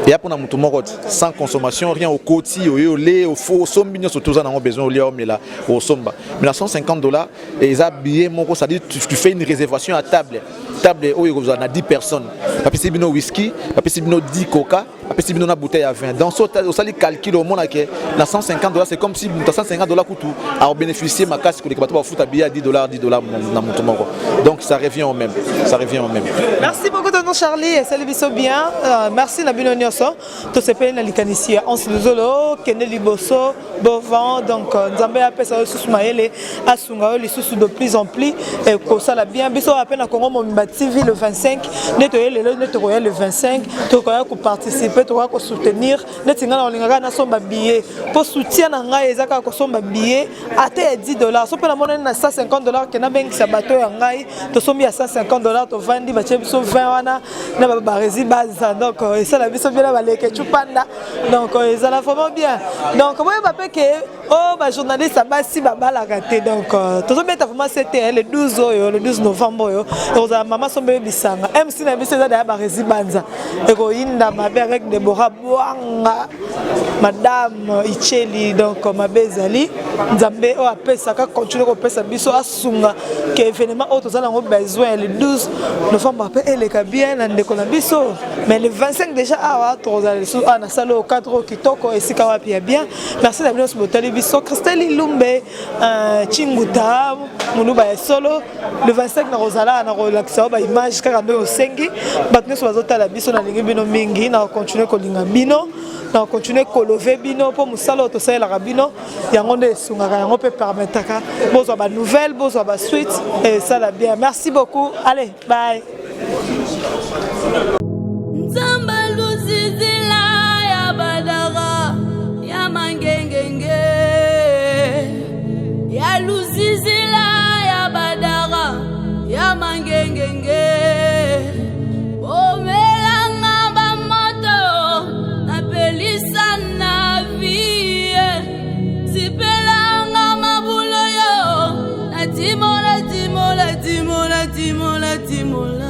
[SPEAKER 20] et après on a mutu moko sans consommation rien au côté au lait au faux sombino surtout ça on a besoin au lait mais là au somba mais là $150 et ils habillent moko ça dit tu fais une réservation à table où il y a 10 personnes papi c'est bino whisky papi c'est bino 10 coca apesi bino na bouteille à vin. Donc au sali calcul au monde que na $150 c'est comme si $150 coûte à bénéficier ma casse que les bateaux foot à billet à $10 na monto moko. Donc ça revient au même. Ça revient au même.
[SPEAKER 17] Merci beaucoup tonton Charlie, salut biso bien. Merci na bino nyonso. To se pe na likanisi on se zolo kende liboso bovan donc nzambe apesa susu maele asunga les sous de plus en plus et ko sala bien biso appel na Congo Momimba TV le 25 neto le 25 to ko participer to ko soutenir netinga na lingaka na somba billet pour soutien na ngai ezaka ko somba billet ate $10 so pe na mona na $150 ke na bengi sa bato ya ngai to sombi ya $150 to vandi ba chebiso 20 wana na ba barezi baza donc ça la biso bien ba leke chupanda donc ça la vraiment bien donc moi ba pe que oh ba journaliste ba si ba la raté donc to sombi ta vraiment c'était le 12 novembre yo oza mama sombe bisanga MC na biso za da ba rezi banza e ko inda mabe avec Deborah Boanga madame Icheli donc mabezali nzambe o apesa ka continuer ko pesa biso asunga que événement auto za ngo besoin le 12 novembre après eleka bien na ndeko na biso mais le 25 déjà awa toza le sou na salo 4 kitoko esika wapi ya bien merci na biso botali biso Christelle Lumbe Chinguta Muluba ya solo le 25 na Rosala na relaxa ba image kaka ndo osengi batne so bazotala biso na lingi bino mingi na continuer ko linga bino na continuer ko lever bino pour musala to sala rabino yango nde sungaka yango peut permettre ka bozo ba nouvelle bozo ba suite et ça la bien merci beaucoup allez bye
[SPEAKER 21] Nzamba luzizila ya badara ya mangengenge ya luzizila ya badara ya mangengenge omelanga bamoto na pelisa na vie zipelanga mabulo yo na timola timola timola timola timola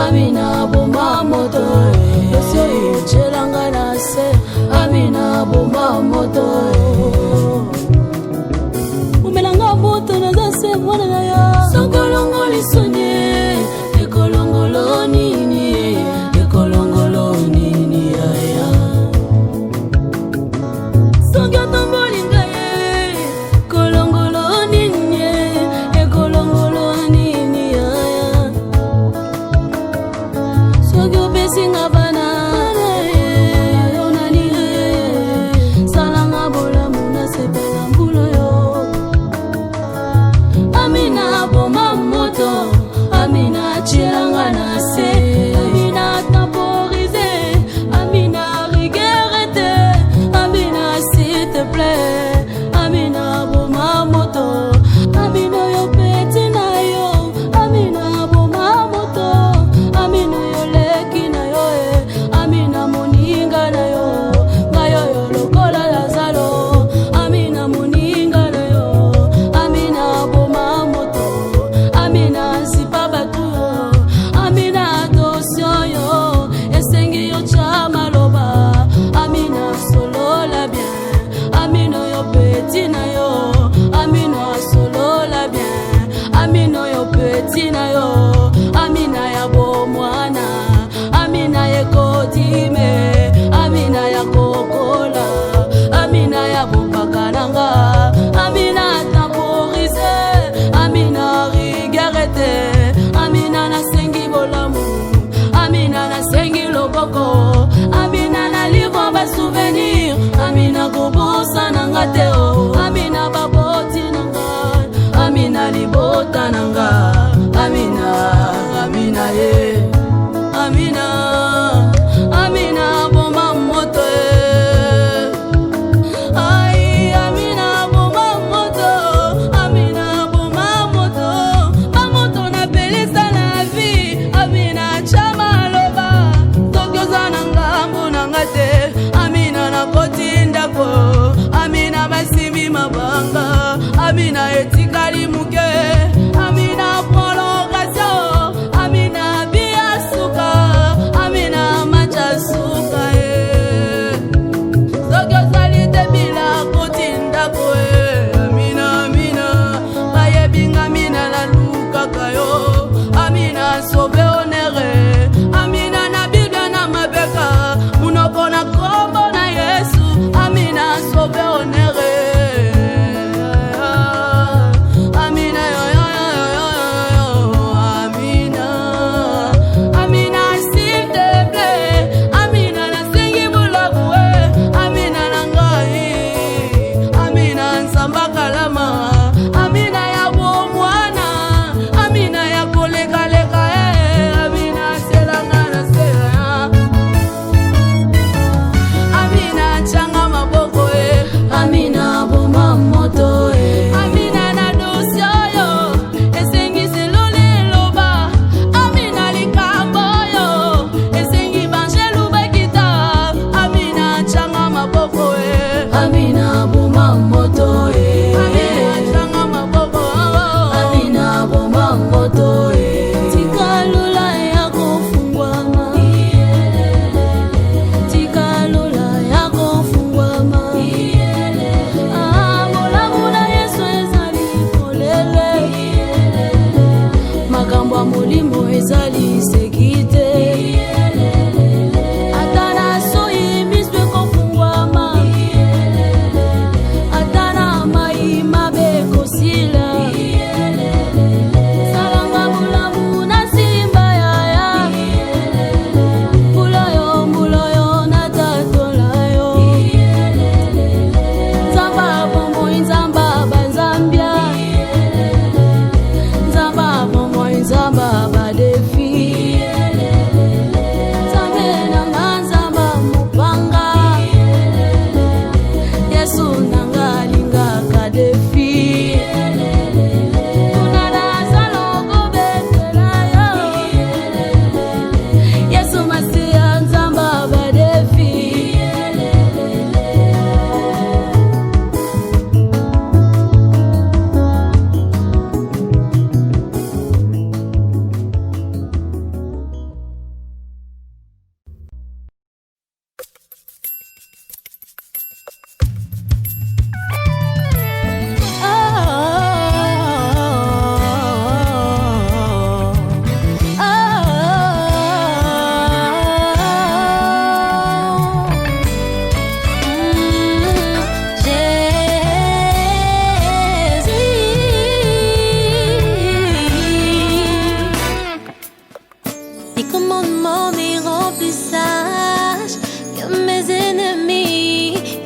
[SPEAKER 21] Amina bomba moto, yo chelanga na se. Amina bomba moto, umelanga moto na zase mwana na ya. Sokolongo lisonye, ekolongolo nini, ekolongolo nini ya ya. Sogata molinga ye, kolongolo nini, ekolongolo nini ya ya. Singa bana, salanga bola.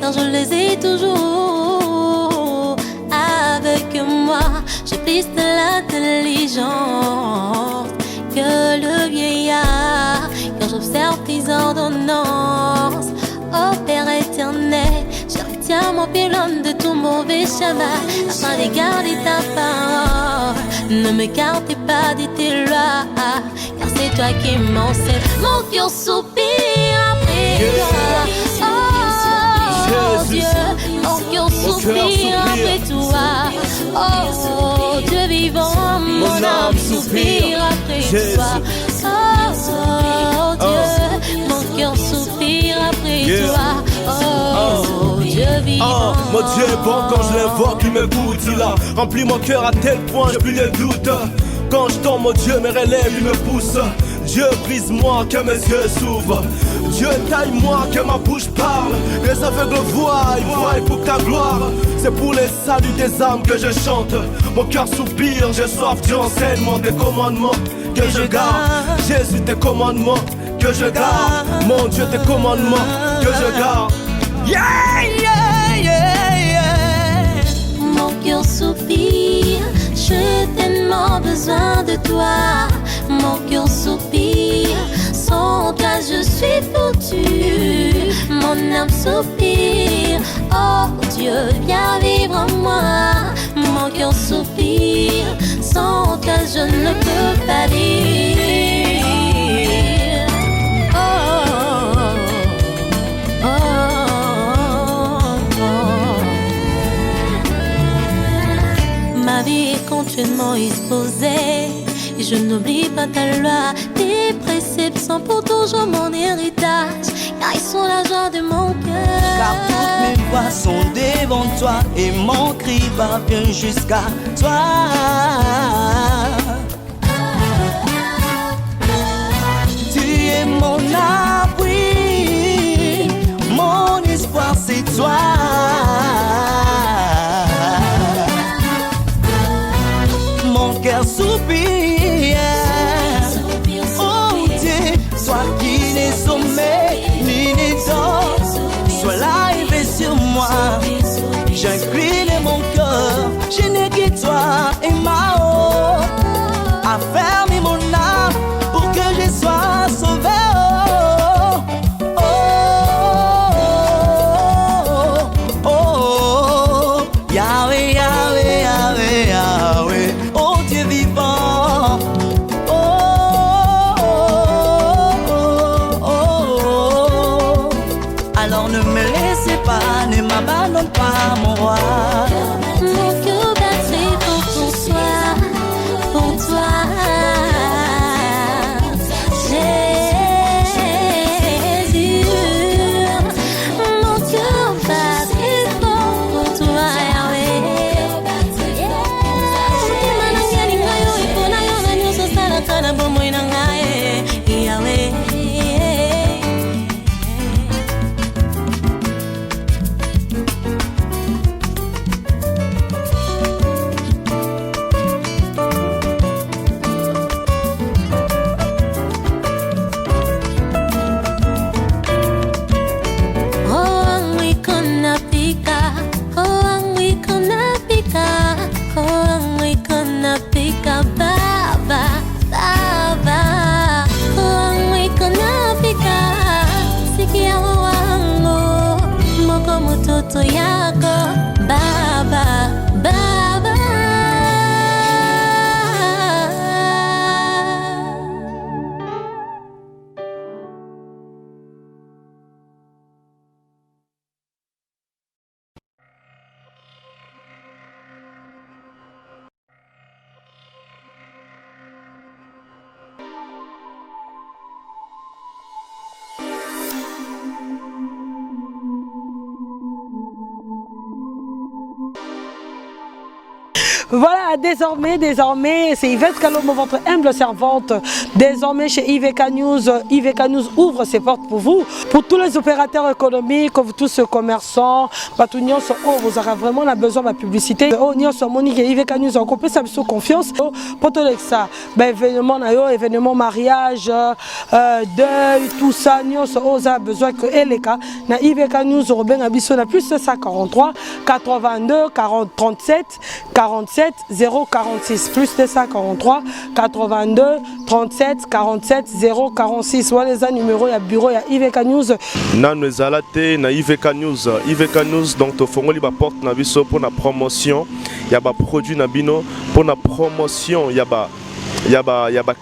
[SPEAKER 21] car je les ai toujours avec moi. J'ai plus de l'intelligence que le vieillard, car j'observe tes ordonnances. Oh Père éternel, je retiens mon pylône de tout mauvais chemin, afin de garder ta parole. Ne m'écartez pas de tes lois, car c'est toi qui m'enseigne. Mon cœur soupire après toi. Oh Dieu, mon cœur soupire après toi. Oh Dieu vivant, mon âme soupire après toi. Oh Dieu, mon cœur soupire après toi. Oh Dieu vivant.
[SPEAKER 5] Mon Dieu est bon quand je l'invoque, il m'écoute. Il a rempli mon cœur à tel point, j'ai plus les doutes. Quand je tombe, mon Dieu me relève, il me pousse. Dieu brise-moi, que mes yeux s'ouvrent. Dieu taille-moi, que ma bouche parle. Les aveugles voient, ils voient pour ta gloire. C'est pour les saluts des âmes que je chante. Mon cœur soupire, j'ai soif du enseignement, des commandements que je garde. Jésus, tes commandements que je garde. Mon Dieu, tes commandements que je garde.
[SPEAKER 21] Yeah, yeah, yeah, yeah. Mon cœur soupire, j'ai tellement besoin de toi. Mon cœur soupire, sans toi je suis foutu. Mon âme soupire, oh Dieu viens vivre en moi. Mon cœur soupire, sans toi je ne peux pas vivre. Oh, oh, oh, oh. Ma vie est continuellement exposée. Et je n'oublie pas ta loi, tes préceptes sont pour toujours mon héritage, car ils sont la joie de mon cœur.
[SPEAKER 22] Car toutes mes voix sont devant toi et mon cri parvient jusqu'à toi. Tu es mon abri, mon espoir c'est toi. Mon cœur soupire. Sois là et veille sur moi. J'incline mon cœur, je n'ai que toi et ma eau. Affermis mon âme pour que je sois sauvé. Oh, oh, oh, oh. Yahweh, Yahweh, Yahweh, Yahweh. Oh Dieu vivant. Alors ne me laissez pas, ne m'abandonne pas mon roi.
[SPEAKER 21] Mon cœur batterait pour toi, pour toi. Jésus, mon cœur batterait pour toi, Yahweh. Yahweh. Mtoto yako baba, baba.
[SPEAKER 2] Voilà, désormais, c'est Yvette Kalomo, votre humble servante. Désormais, chez IVK News ouvre ses portes pour vous, pour tous les opérateurs économiques, vous tous les commerçants, vous aurez vraiment besoin de la publicité. IVK News a compris ça sous confiance. Pour tout ça, événement mariage, deuil, tout ça, nous avons besoin que LK, na IVK News Robin Abisso na plus 143 82 40 37 47 046 plus 243 82 37 47 046. Voilà les numéros ya bureau ya IVK News.
[SPEAKER 6] Nanu ezalate na IVK News donc to fongoli ba porte na biso pour la promotion ya ba produit na bino pour la promotion ya ba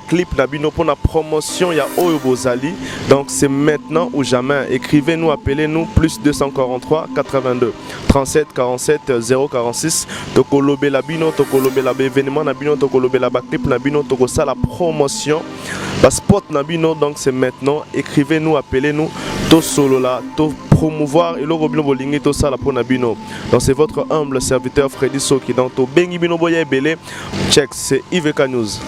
[SPEAKER 6] clip na bino pour la promotion ya Oyo Bozali. Donc c'est maintenant ou jamais. Écrivez-nous, appelez-nous plus 243 82 37 47 046. Tokolobe la bino, tokolobe la événement na bino, tokolobe la clip na bino, toko ça la promotion. La spot na bino, donc c'est maintenant. Écrivez-nous, appelez-nous. To solo la, to promouvoir et le robino bolingi to ça la pour na bino. Donc c'est votre humble serviteur Freddy Soki. Donc to bengi bino boye belé. Check, c'est IVK News.